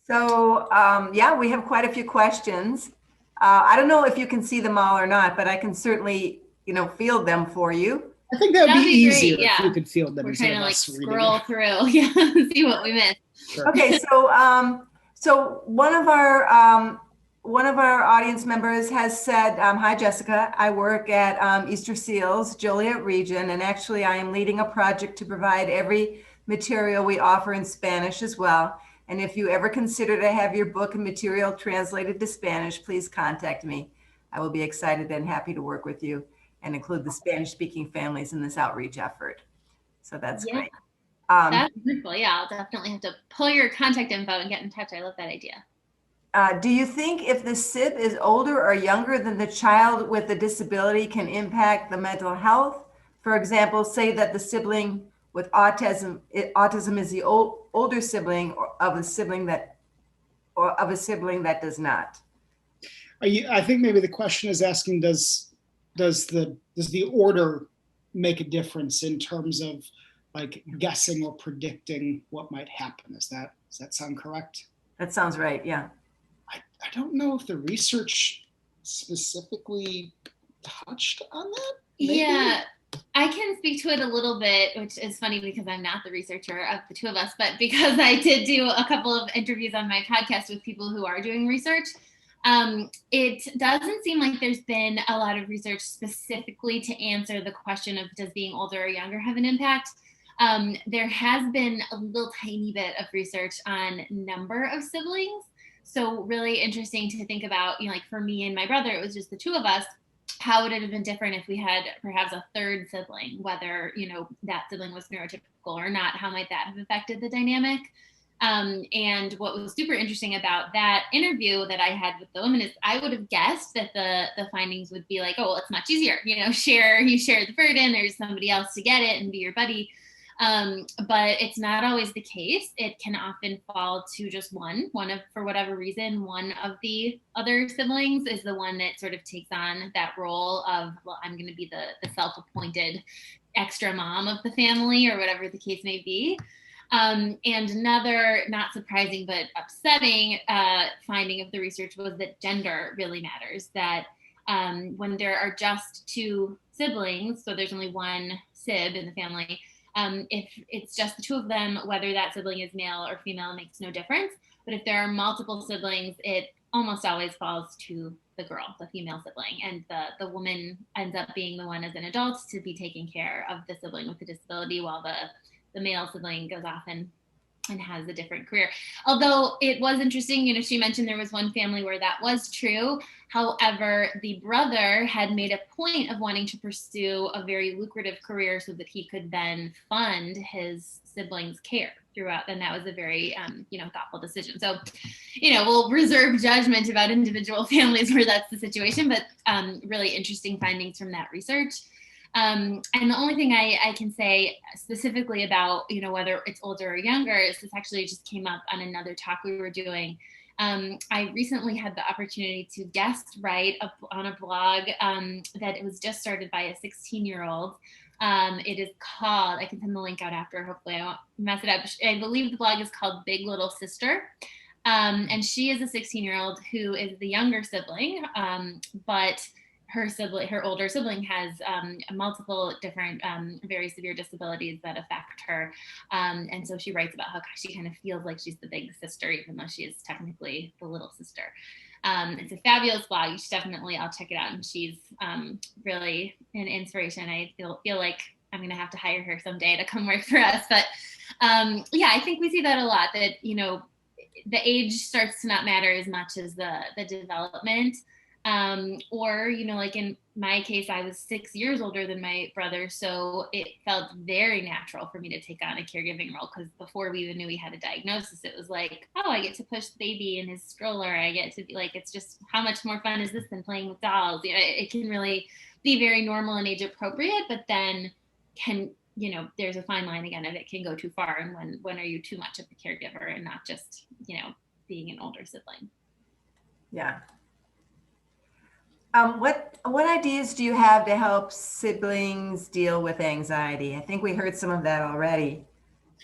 Speaker 1: So yeah, we have quite a few questions. I don't know if you can see them all or not, but I can certainly, field them for you.
Speaker 3: I think that would
Speaker 2: That'd
Speaker 3: be
Speaker 2: be great,
Speaker 3: easier
Speaker 2: yeah.
Speaker 3: if you could field them
Speaker 2: we're
Speaker 3: instead
Speaker 2: trying to
Speaker 3: of
Speaker 2: like
Speaker 3: us reading
Speaker 2: scroll
Speaker 3: it.
Speaker 2: through, yeah, see what we missed.
Speaker 3: Sure.
Speaker 1: Okay, so one of our audience members has said, "Hi Jessica, I work at Easter Seals, Joliet region, and actually I am leading a project to provide every material we offer in Spanish as well. And if you ever consider to have your book and material translated to Spanish, please contact me. I will be excited and happy to work with you and include the Spanish-speaking families in this outreach effort." So that's
Speaker 2: Yeah.
Speaker 1: great.
Speaker 2: That's wonderful. Yeah, I'll definitely have to pull your contact info and get in touch. I love that idea.
Speaker 1: Do you think if the SIB is older or younger than the child with the disability can impact the mental health? For example, say that the sibling with autism is the older sibling of a sibling that does not.
Speaker 3: I think maybe the question is asking, does the order make a difference in terms of like guessing or predicting what might happen? Does that sound correct?
Speaker 1: That sounds right. Yeah.
Speaker 3: I don't know if the research specifically touched on that. Maybe?
Speaker 2: Yeah, I can speak to it a little bit, which is funny because I'm not the researcher of the two of us, but because I did do a couple of interviews on my podcast with people who are doing research, it doesn't seem like there's been a lot of research specifically to answer the question of does being older or younger have an impact. There has been a little tiny bit of research on number of siblings. So really interesting to think about, like for me and my brother, it was just the two of us. How would it have been different if we had perhaps a third sibling, whether, that sibling was neurotypical or not? How might that have affected the dynamic? And what was super interesting about that interview that I had with the woman is I would have guessed that the findings would be like, oh, well, it's much easier, you share the burden, there's somebody else to get it and be your buddy. But it's not always the case. It can often fall to just for whatever reason, one of the other siblings is the one that sort of takes on that role of, well, I'm going to be the self-appointed extra mom of the family or whatever the case may be. And another not surprising but upsetting finding of the research was that gender really matters, that when there are just two siblings, so there's only one sib in the family, if it's just the two of them, whether that sibling is male or female makes no difference. But if there are multiple siblings, it almost always falls to the girl, the female sibling. And the woman ends up being the one as an adult to be taking care of the sibling with the disability, while the male sibling goes off and has a different career. Although it was interesting, she mentioned there was one family where that was true. However, the brother had made a point of wanting to pursue a very lucrative career so that he could then fund his siblings' care throughout. And that was a very, thoughtful decision. So, we'll reserve judgment about individual families where that's the situation, but really interesting findings from that research. And the only thing I can say specifically about, whether it's older or younger is this actually just came up on another talk we were doing. I recently had the opportunity to guest write on a blog that it was just started by a 16-year-old. It is called, I can send the link out after, hopefully I won't mess it up. I believe the blog is called Big Little Sister. And she is a 16-year-old who is the younger sibling, but her older sibling has multiple different very severe disabilities that affect her. And so she writes about how she kind of feels like she's the big sister, even though she is technically the little sister. It's a fabulous blog. You should definitely, I'll check it out. And she's really an inspiration. I feel like I'm going to have to hire her someday to come work for us. But I think we see that a lot, that, the age starts to not matter as much as the development. Or, like in my case, I was 6 years older than my brother. So it felt very natural for me to take on a caregiving role, because before we even knew we had a diagnosis, it was like, oh, I get to push the baby in his stroller. I get to be like, it's just, how much more fun is this than playing with dolls? It can really be very normal and age appropriate, but then can there's a fine line again, and it can go too far. And when are you too much of the caregiver and not just, being an older sibling?
Speaker 1: Yeah. What ideas do you have to help siblings deal with anxiety? I think we heard some of that already.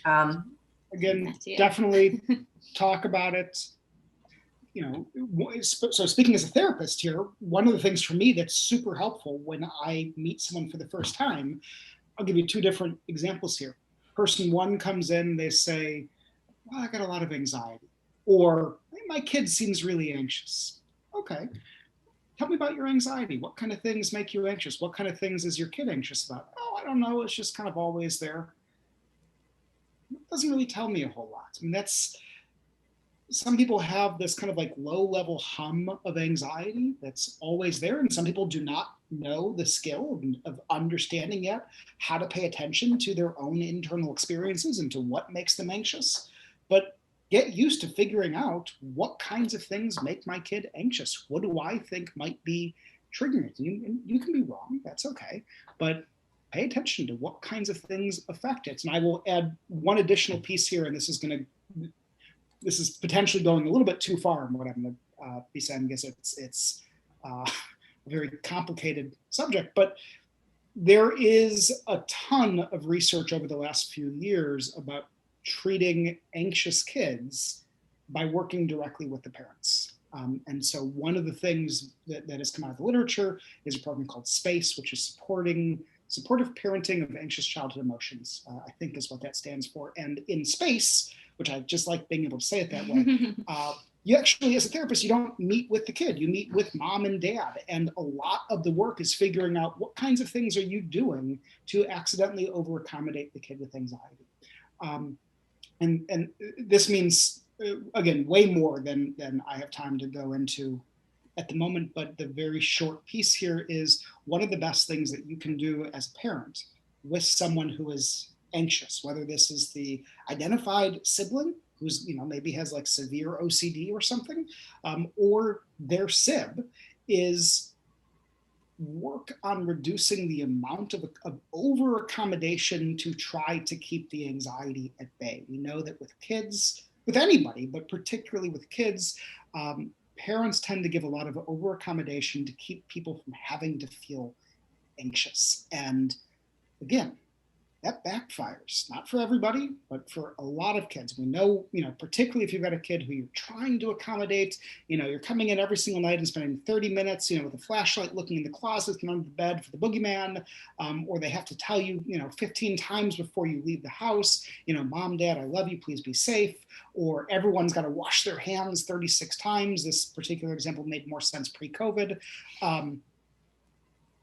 Speaker 3: Again, definitely talk about it. So speaking as a therapist here, one of the things for me that's super helpful when I meet someone for the first time, I'll give you two different examples here. Person one comes in, they say, well, I got a lot of anxiety, or hey, my kid seems really anxious. Okay, tell me about your anxiety. What kind of things make you anxious? What kind of things is your kid anxious about? Oh, I don't know. It's just kind of always there. It doesn't really tell me a whole lot. I mean, some people have this kind of like low level hum of anxiety that's always there. And some people do not know the skill of understanding yet how to pay attention to their own internal experiences and to what makes them anxious. But get used to figuring out what kinds of things make my kid anxious. What do I think might be triggering it? You can be wrong, that's okay. But pay attention to what kinds of things affect it. And I will add one additional piece here, and this is potentially going a little bit too far in what I'm going to be saying, because it's a very complicated subject. But there is a ton of research over the last few years about treating anxious kids by working directly with the parents. And so one of the things that has come out of the literature is a program called SPACE, which is supportive parenting of anxious childhood emotions, I think is what that stands for. And in SPACE, which I just like being able to say it that way, you actually, as a therapist, you don't meet with the kid, you meet with mom and dad. And a lot of the work is figuring out what kinds of things are you doing to accidentally over accommodate the kid with anxiety. And this means, again, way more than I have time to go into at the moment, but the very short piece here is one of the best things that you can do as a parent with someone who is anxious, whether this is the identified sibling who's, maybe has like severe OCD or something, or their sib, is work on reducing the amount of over accommodation to try to keep the anxiety at bay. We know that with kids, with anybody, but particularly with kids, parents tend to give a lot of over accommodation to keep people from having to feel anxious. And again, that backfires, not for everybody, but for a lot of kids. We know, particularly if you've got a kid who you're trying to accommodate, you're coming in every single night and spending 30 minutes, with a flashlight looking in the closet and under the bed for the boogeyman, or they have to tell you, 15 times before you leave the house, mom, dad, I love you, please be safe, or everyone's got to wash their hands 36 times. This particular example made more sense pre-COVID.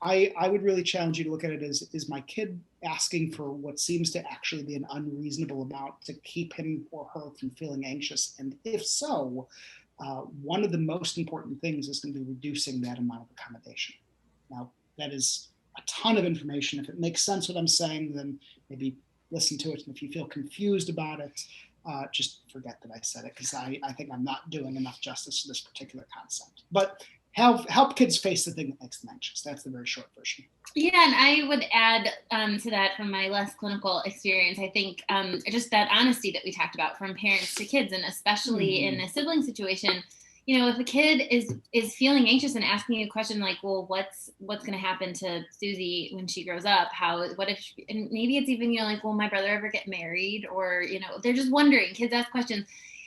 Speaker 3: I would really challenge you to look at it as, is my kid asking for what seems to actually be an unreasonable amount to keep him or her from feeling anxious? And if so, one of the most important things is going to be reducing that amount of accommodation. Now, that is a ton of information. If it makes sense what I'm saying, then maybe listen to it. And if you feel confused about it, just forget that I said it, because I think I'm not doing enough justice to this particular concept. But help kids face the thing that makes them anxious. That's the very short version.
Speaker 2: Yeah, and I would add to that from my less clinical experience, I think just that honesty that we talked about from parents to kids, and especially in a sibling situation, if a kid is feeling anxious and asking you a question like, well, what's going to happen to Susie when she grows up? What if, and maybe it's even, like, will my brother ever get married? Or, they're just wondering. Kids ask questions.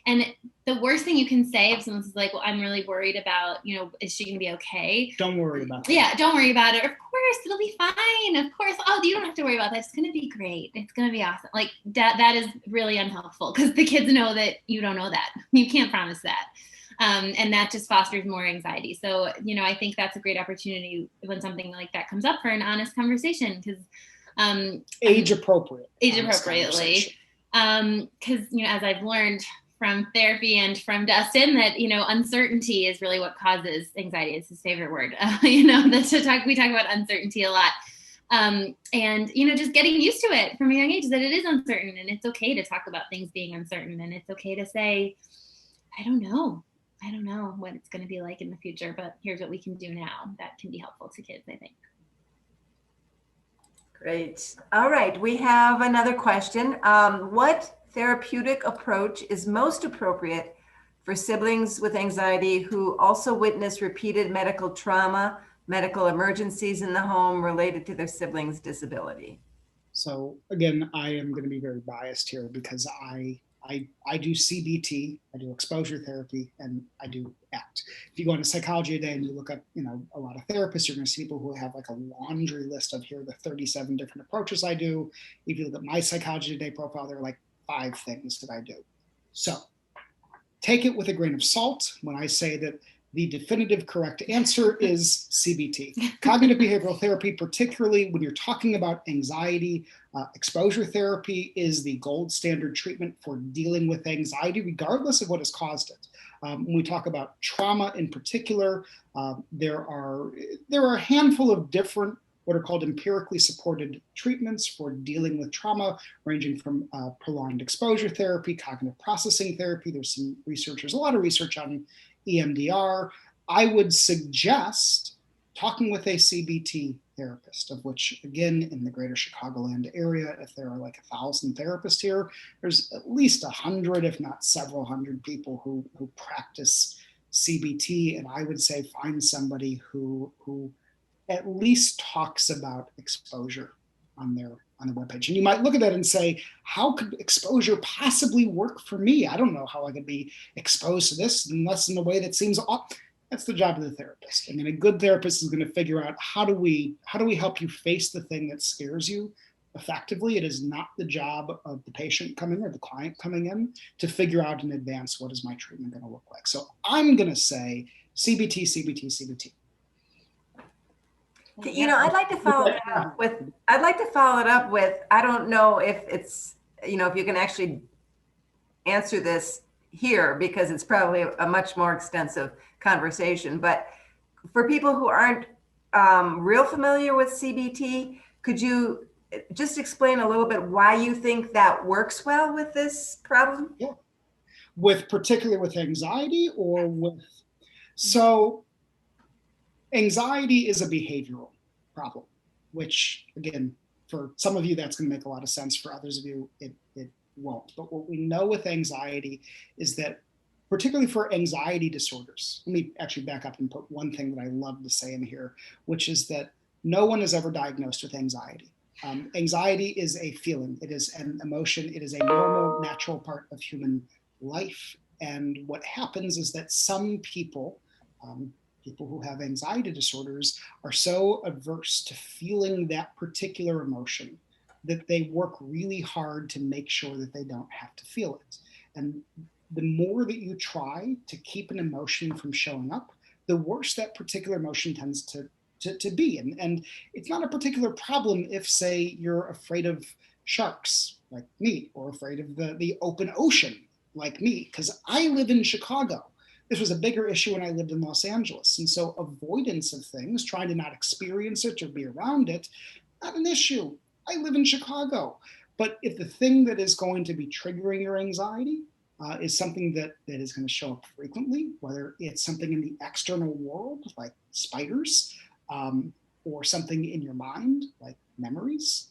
Speaker 2: And the worst thing you can say if someone's like, well, I'm really worried about, is she going to be okay?
Speaker 3: Don't worry about it.
Speaker 2: Yeah, don't worry about it. Of course, it'll be fine. Of course. Oh, you don't have to worry about that. It's going to be great. It's going to be awesome. Like that is really unhelpful, because the kids know that you don't know that. You can't promise that. And that just fosters more anxiety. So, I think that's a great opportunity when something like that comes up for an honest conversation, because
Speaker 3: age appropriately.
Speaker 2: Because, as I've learned from therapy and from Dustin, that, uncertainty is really what causes anxiety. It's his favorite word. We talk about uncertainty a lot. And, just getting used to it from a young age, that it is uncertain, and it's okay to talk about things being uncertain. And it's okay to say, I don't know what it's going to be like in the future, but here's what we can do now that can be helpful to kids, I think.
Speaker 1: Great. All right, we have another question. What therapeutic approach is most appropriate for siblings with anxiety who also witness repeated medical trauma, medical emergencies in the home related to their sibling's disability?
Speaker 3: So again, I am going to be very biased here because I do CBT, I do exposure therapy, and I do ACT. If you go into Psychology Today and you look up, a lot of therapists, you're going to see people who have like a laundry list of here are the 37 different approaches I do. If you look at my Psychology Today profile, there are like 5 things that I do. So take it with a grain of salt when I say that the definitive correct answer is CBT. Cognitive behavioral therapy, particularly when you're talking about anxiety, exposure therapy is the gold standard treatment for dealing with anxiety, regardless of what has caused it. When we talk about trauma in particular, there are a handful of different what are called empirically supported treatments for dealing with trauma, ranging from prolonged exposure therapy, cognitive processing therapy. There's some researchers, a lot of research on EMDR. I would suggest talking with a CBT therapist, of which, again, in the greater Chicagoland area, if there are like 1,000 therapists here, there's at least 100, if not several hundred people who practice CBT. And I would say find somebody who at least talks about exposure on the webpage. And you might look at that and say, how could exposure possibly work for me? I don't know how I could be exposed to this unless in a way that seems off. That's the job of the therapist. I mean, a good therapist is going to figure out how do we help you face the thing that scares you effectively. It is not the job of the patient coming or the client coming in to figure out in advance what is my treatment going to look like. So I'm going to say CBT, CBT, CBT.
Speaker 1: I'd like to follow it up with, I don't know if it's, if you can actually answer this here because it's probably a much more extensive conversation, but for people who aren't real familiar with CBT, could you just explain a little bit why you think that works well with this problem?
Speaker 3: Yeah. Particularly with anxiety or with, so anxiety is a behavioral problem, which again, for some of you, that's going to make a lot of sense. For others of you, it won't. But what we know with anxiety is that, particularly for anxiety disorders, let me actually back up and put one thing that I love to say in here, which is that no one is ever diagnosed with anxiety. Anxiety is a feeling. It is an emotion. It is a normal, natural part of human life. And what happens is that some people, people who have anxiety disorders, are so averse to feeling that particular emotion that they work really hard to make sure that they don't have to feel it. And the more that you try to keep an emotion from showing up, the worse that particular emotion tends to be. And it's not a particular problem if, say, you're afraid of sharks like me, or afraid of the open ocean like me, because I live in Chicago. This was a bigger issue when I lived in Los Angeles. And so avoidance of things, trying to not experience it or be around it, not an issue. I live in Chicago. But if the thing that is going to be triggering your anxiety is something that is going to show up frequently, whether it's something in the external world, like spiders, or something in your mind, like memories,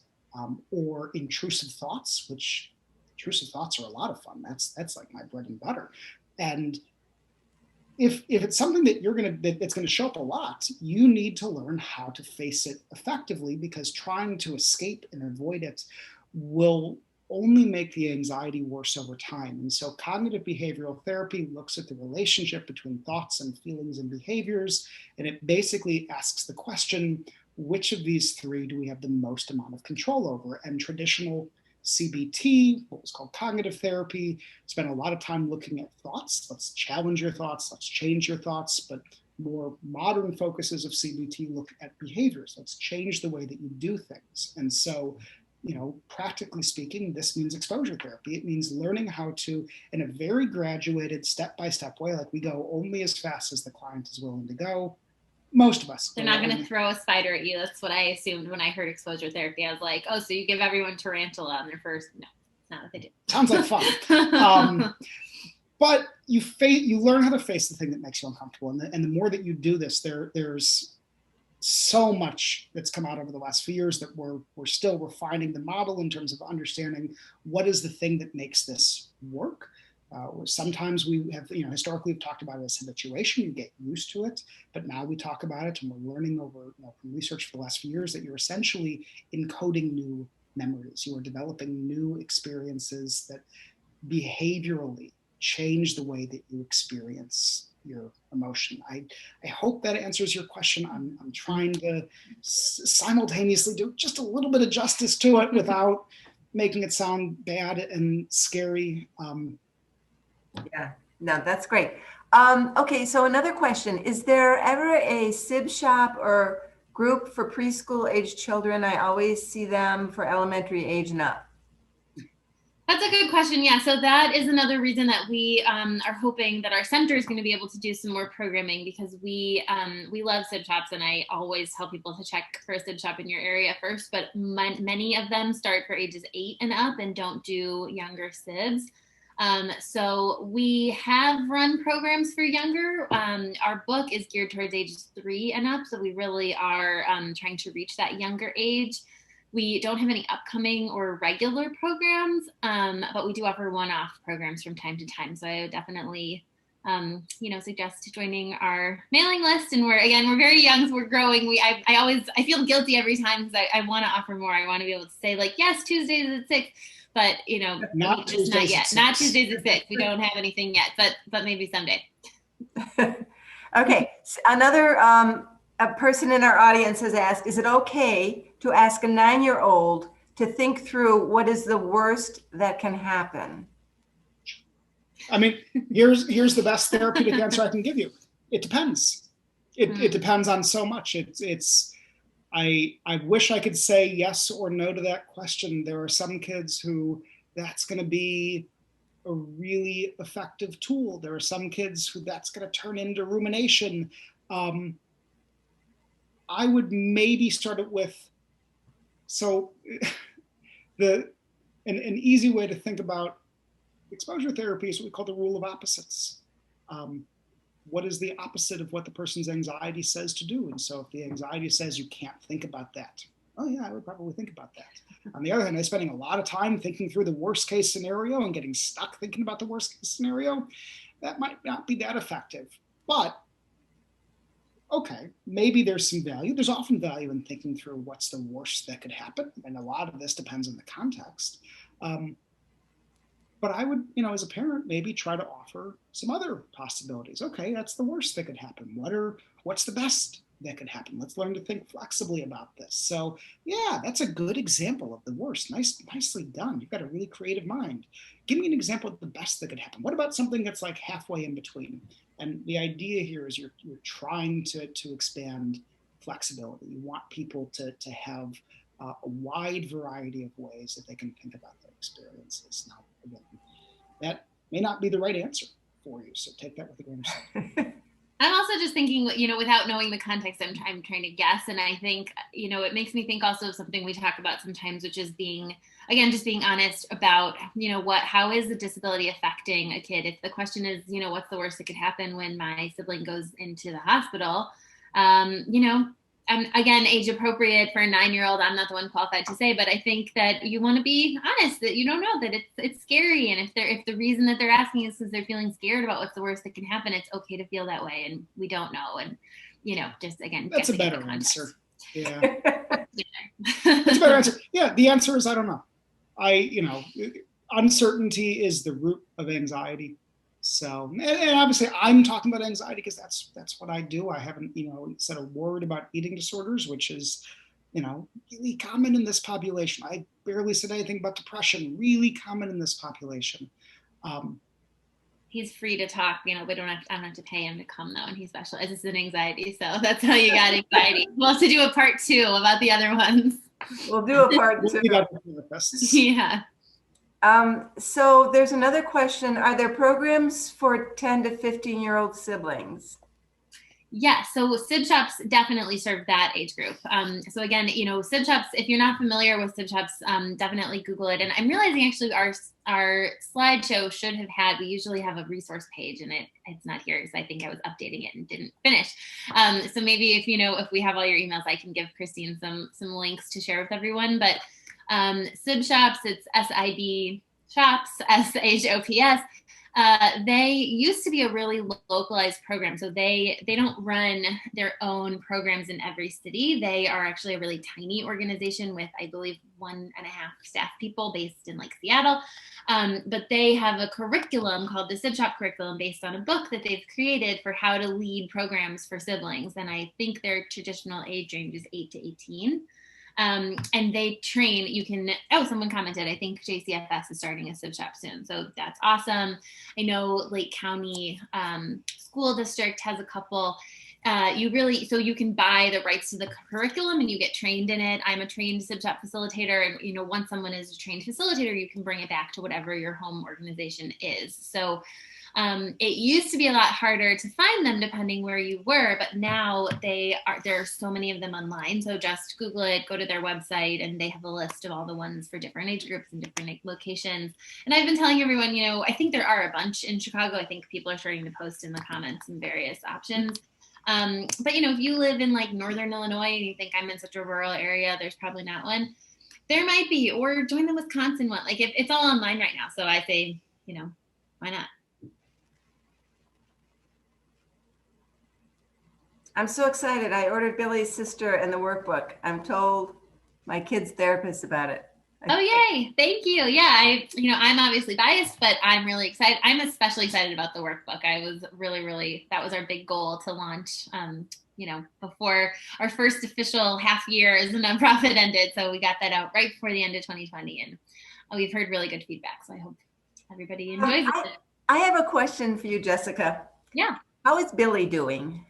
Speaker 3: or intrusive thoughts, which intrusive thoughts are a lot of fun. That's like my bread and butter. And if it's something that it's going to show up a lot, you need to learn how to face it effectively, because trying to escape and avoid it will only make the anxiety worse over time. And so cognitive behavioral therapy looks at the relationship between thoughts and feelings and behaviors, and it basically asks the question, which of these 3 do we have the most amount of control over? And traditional CBT, what was called cognitive therapy, spent a lot of time looking at thoughts. Let's challenge your thoughts, let's change your thoughts. But more modern focuses of CBT look at behaviors. Let's change the way that you do things. And so, practically speaking, this means exposure therapy. It means learning how to, in a very graduated, step-by-step way, like we go only as fast as the client is willing to go. Most of us.
Speaker 2: They're not going to throw a spider at you. That's what I assumed when I heard exposure therapy. I was like, oh, so you give everyone tarantula on their first. No, it's not what they do.
Speaker 3: Sounds like fun. But you learn how to face the thing that makes you uncomfortable. And the more that you do this, there's so much that's come out over the last few years that we're still refining the model in terms of understanding what is the thing that makes this work. Sometimes we have, historically we've talked about it as habituation, you get used to it, but now we talk about it and we're learning over from research for the last few years that you're essentially encoding new memories. You are developing new experiences that behaviorally change the way that you experience your emotion. I hope that answers your question. I'm trying to simultaneously do just a little bit of justice to it without making it sound bad and scary.
Speaker 1: Yeah, no, that's great. Okay, so another question. Is there ever a SIB shop or group for preschool age children? I always see them for elementary age and up.
Speaker 2: That's a good question. Yeah, so that is another reason that we are hoping that our center is going to be able to do some more programming, because we love SIB shops, and I always tell people to check for a SIB shop in your area first. But many of them start for ages 8 and up and don't do younger SIBs. So we have run programs for younger. Our book is geared towards ages 3 and up, so we really are trying to reach that younger age. We don't have any upcoming or regular programs, but we do offer one-off programs from time to time. So I would definitely, suggest joining our mailing list. And we're very young, so we're growing. I feel guilty every time because I want to offer more. I want to be able to say like, yes, Tuesdays at 6, but
Speaker 3: not
Speaker 2: yet. Not Tuesdays at 6. We don't have anything yet, but maybe someday.
Speaker 1: Okay, so another a person in our audience has asked, is it okay to ask a 9-year-old to think through what is the worst that can happen?
Speaker 3: I mean, here's the best therapeutic answer I can give you. It depends. It depends on so much. I wish I could say yes or no to that question. There are some kids who that's going to be a really effective tool. There are some kids who that's going to turn into rumination. I would maybe start it with, so an easy way to think about exposure therapy is what we call the rule of opposites. What is the opposite of what the person's anxiety says to do? And so if the anxiety says you can't think about that, oh yeah, I would probably think about that. On the other hand, I'm spending a lot of time thinking through the worst case scenario and getting stuck thinking about the worst case scenario. That might not be that effective, but okay, maybe there's some value. There's often value in thinking through what's the worst that could happen. And a lot of this depends on the context. But I would, as a parent, maybe try to offer some other possibilities. Okay, that's the worst that could happen. What's the best that could happen? Let's learn to think flexibly about this. So yeah, that's a good example of the worst. Nicely done. You've got a really creative mind. Give me an example of the best that could happen. What about something that's like halfway in between? And the idea here is you're trying to expand flexibility. You want people to have a wide variety of ways that they can think about their experiences. Now, again, that may not be the right answer for you, so take that with a grain of salt.
Speaker 2: I'm also just thinking, without knowing the context, I'm trying to guess. And I think, it makes me think also of something we talk about sometimes, which is being honest about, how is the disability affecting a kid? If the question is, what's the worst that could happen when my sibling goes into the hospital, again, age appropriate for a 9-year-old. I'm not the one qualified to say, but I think that you want to be honest, that you don't know, that it's scary. And if the reason that they're asking is because they're feeling scared about what's the worst that can happen, it's okay to feel that way. And we don't know. And, just again,
Speaker 3: that's a better answer. Yeah.
Speaker 2: That's
Speaker 3: a better answer. Yeah. The answer is, I don't know. Uncertainty is the root of anxiety. So, and obviously I'm talking about anxiety because that's what I do. I haven't, said a word about eating disorders, which is, really common in this population. I barely said anything about depression, really common in this population.
Speaker 2: He's free to talk, I don't have to pay him to come though. And he specializes in anxiety. So that's how you got anxiety. We'll have to do a part 2 about the other ones.
Speaker 1: We'll do a part 2.
Speaker 2: Yeah.
Speaker 1: So there's another question. Are there programs for 10 to 15-year-old siblings?
Speaker 2: Yeah, so SIB shops definitely serve that age group. So again, SIB shops, if you're not familiar with SIB shops, definitely Google it. And I'm realizing actually our slideshow should have had, we usually have a resource page, and it's not here because I think I was updating it and didn't finish. So maybe if we have all your emails, I can give Christine some links to share with everyone. But SIB shops, it's SIB shops, SHOPS. They used to be a really localized program. So they don't run their own programs in every city. They are actually a really tiny organization with, I believe, 1.5 staff people based in like Seattle. But they have a curriculum called the SIB Shop curriculum based on a book that they've created for how to lead programs for siblings. And I think their traditional age range is 8 to 18. And they train, someone commented, I think JCFS is starting a SIB shop soon. So that's awesome. I know Lake County School District has a couple. So you can buy the rights to the curriculum and you get trained in it. I'm a trained SIB shop facilitator. And, once someone is a trained facilitator, you can bring it back to whatever your home organization is. So it used to be a lot harder to find them depending where you were, but now there are so many of them online. So just Google it, go to their website, and they have a list of all the ones for different age groups and different locations. And I've been telling everyone, I think there are a bunch in Chicago. I think people are starting to post in the comments some various options. But if you live in like Northern Illinois and you think I'm in such a rural area, there's probably not one. There might be, or join the Wisconsin one. Like it's all online right now. So I say, why not?
Speaker 1: I'm so excited. I ordered Billy's sister and the workbook. I'm told my kid's therapist about it.
Speaker 2: Oh, yay. Thank you. Yeah, I'm obviously biased, but I'm really excited. I'm especially excited about the workbook. I was really, that was our big goal to launch, before our first official half year as a nonprofit ended. So we got that out right before the end of 2020, and we've heard really good feedback. So I hope everybody enjoys it.
Speaker 1: I have a question for you, Jessica.
Speaker 2: Yeah.
Speaker 1: How is Billy doing?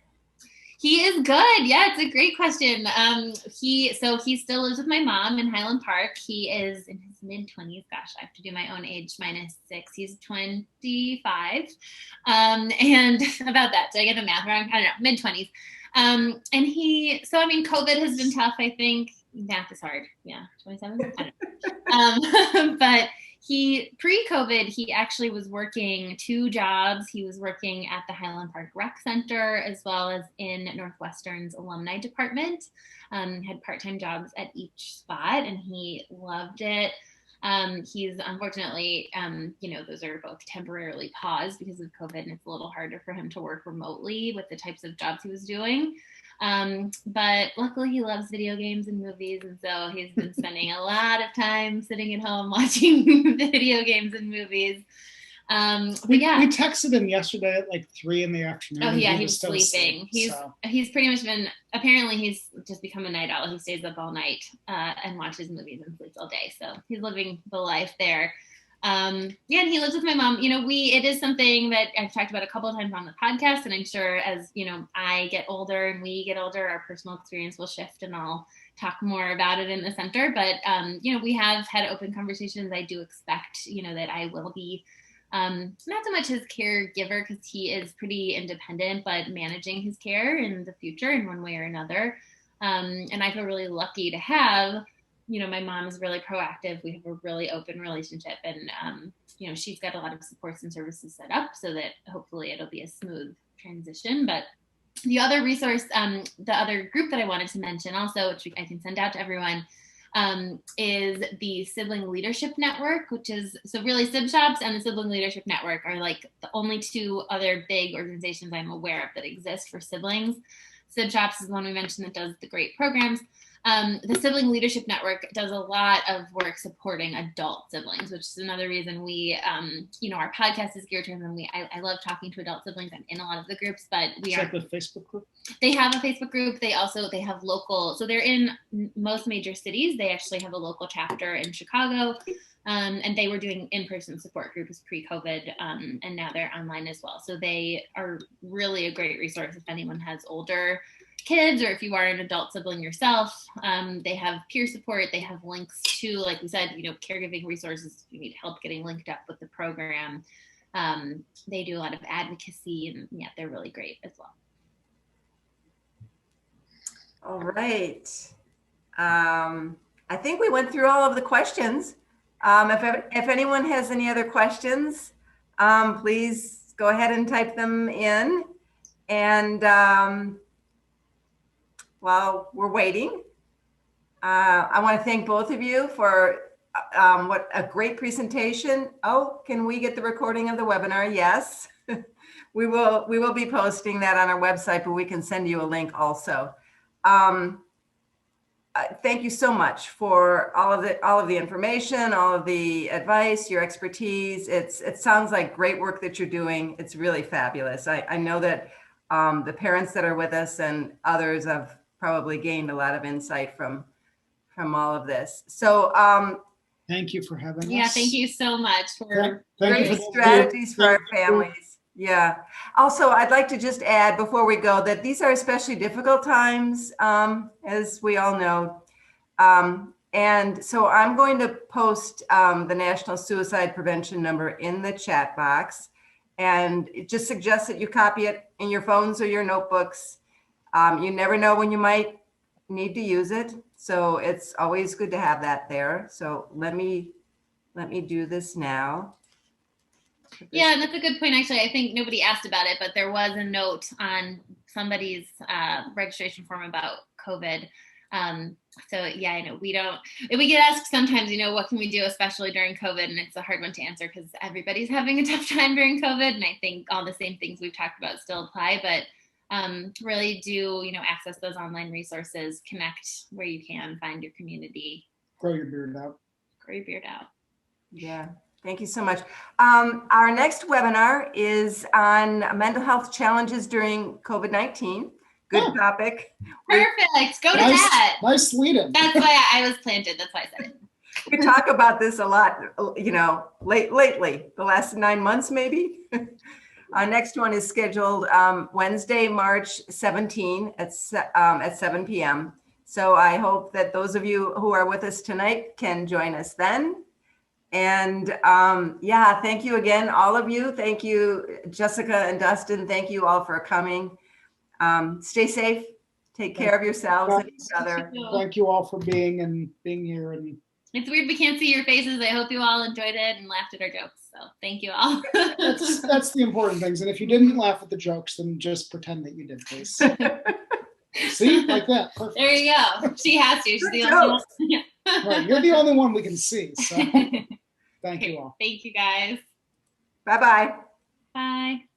Speaker 2: He is good. Yeah, it's a great question. He still lives with my mom in Highland Park. He is in his mid-20s. Gosh, I have to do my own age minus 6. He's 25. And about that, did I get the math wrong? I don't know, mid-20s. And COVID has been tough, I think. Math is hard. Yeah, 27? I don't know. But pre-COVID, he actually was working 2 jobs. He was working at the Highland Park Rec Center as well as in Northwestern's alumni department. Had part-time jobs at each spot, and he loved it. He's unfortunately, those are both temporarily paused because of COVID, and it's a little harder for him to work remotely with the types of jobs he was doing. But luckily he loves video games and movies. And so he's been spending a lot of time sitting at home watching video games and movies.
Speaker 3: We texted him yesterday at like 3 p.m.
Speaker 2: Oh yeah, he was sleeping. He's pretty much apparently he's just become a night owl. He stays up all night, and watches movies and sleeps all day. So he's living the life there. And he lives with my mom. It is something that I've talked about a couple of times on the podcast, and I'm sure as I get older and we get older, our personal experience will shift, and I'll talk more about it in the center. But we have had open conversations. I do expect that I will be not so much his caregiver, because he is pretty independent, but managing his care in the future in one way or another. And I feel really lucky to have my mom is really proactive. We have a really open relationship, and she's got a lot of supports and services set up so that hopefully it'll be a smooth transition. But the other resource, the other group that I wanted to mention also, which I can send out to everyone, is the Sibling Leadership Network, which is, so really SIB Shops and the Sibling Leadership Network are like the only 2 other big organizations I'm aware of that exist for siblings. SIB Shops is the one we mentioned that does the great programs. The Sibling Leadership Network does a lot of work supporting adult siblings, which is another reason we, our podcast is geared towards them. I love talking to adult siblings. I'm in a lot of the groups, but
Speaker 3: like the Facebook group.
Speaker 2: They have a Facebook group. They have local, so they're in most major cities. They actually have a local chapter in Chicago, and they were doing in-person support groups pre-COVID, and now they're online as well. So they are really a great resource if anyone has older kids, or if you are an adult sibling yourself. They have peer support. They have links to, like we said, caregiving resources if you need help getting linked up with the program. They do a lot of advocacy, and they're really great as well.
Speaker 1: All right. I think we went through all of the questions. If anyone has any other questions, please go ahead and type them in. And while we're waiting, I want to thank both of you for what a great presentation. Oh, can we get the recording of the webinar? Yes. We will be posting that on our website, but we can send you a link also. Thank you so much for all of the information, all of the advice, your expertise. It sounds like great work that you're doing. It's really fabulous. I know that the parents that are with us and others have probably gained a lot of insight from all of this. So
Speaker 3: Thank you for having us.
Speaker 2: Yeah, thank you so much for
Speaker 3: Thank you
Speaker 1: great
Speaker 3: for
Speaker 1: strategies for our families. Yeah. Also, I'd like to just add before we go that these are especially difficult times, as we all know. And so I'm going to post the National Suicide Prevention number in the chat box. And it just suggests that you copy it in your phones or your notebooks. You never know when you might need to use it. So it's always good to have that there. So let me do this now.
Speaker 2: Yeah, and that's a good point. Actually, I think nobody asked about it, but there was a note on somebody's registration form about COVID. So yeah, I know we get asked sometimes, what can we do, especially during COVID? And it's a hard one to answer because everybody's having a tough time during COVID. And I think all the same things we've talked about still apply, but really do, access those online resources, connect where you can, find your community.
Speaker 3: Grow your beard out.
Speaker 2: Grow your beard out.
Speaker 1: Yeah. Thank you so much. Our next webinar is on mental health challenges during COVID-19. Good topic.
Speaker 2: Perfect. Go to that.
Speaker 3: Nice lead-in.
Speaker 2: That's why I was planted. That's why I said it.
Speaker 1: We talk about this a lot, lately, the last 9 months, maybe. Our next one is scheduled Wednesday, March 17 at 7 p.m. So I hope that those of you who are with us tonight can join us then. And yeah, thank you again, all of you. Thank you, Jessica and Dustin. Thank you all for coming. Stay safe. Take care of yourselves and each other.
Speaker 3: Thank you all for being here. And
Speaker 2: it's weird we can't see your faces. I hope you all enjoyed it and laughed at our jokes. So thank you all.
Speaker 3: that's the important things. And if you didn't laugh at the jokes, then just pretend that you did, please. See, like that. Perfect.
Speaker 2: There you go. She has to. She's the only one.
Speaker 3: Right, you're the only one we can see. So thank you all.
Speaker 2: Thank you guys.
Speaker 1: Bye-bye.
Speaker 2: Bye.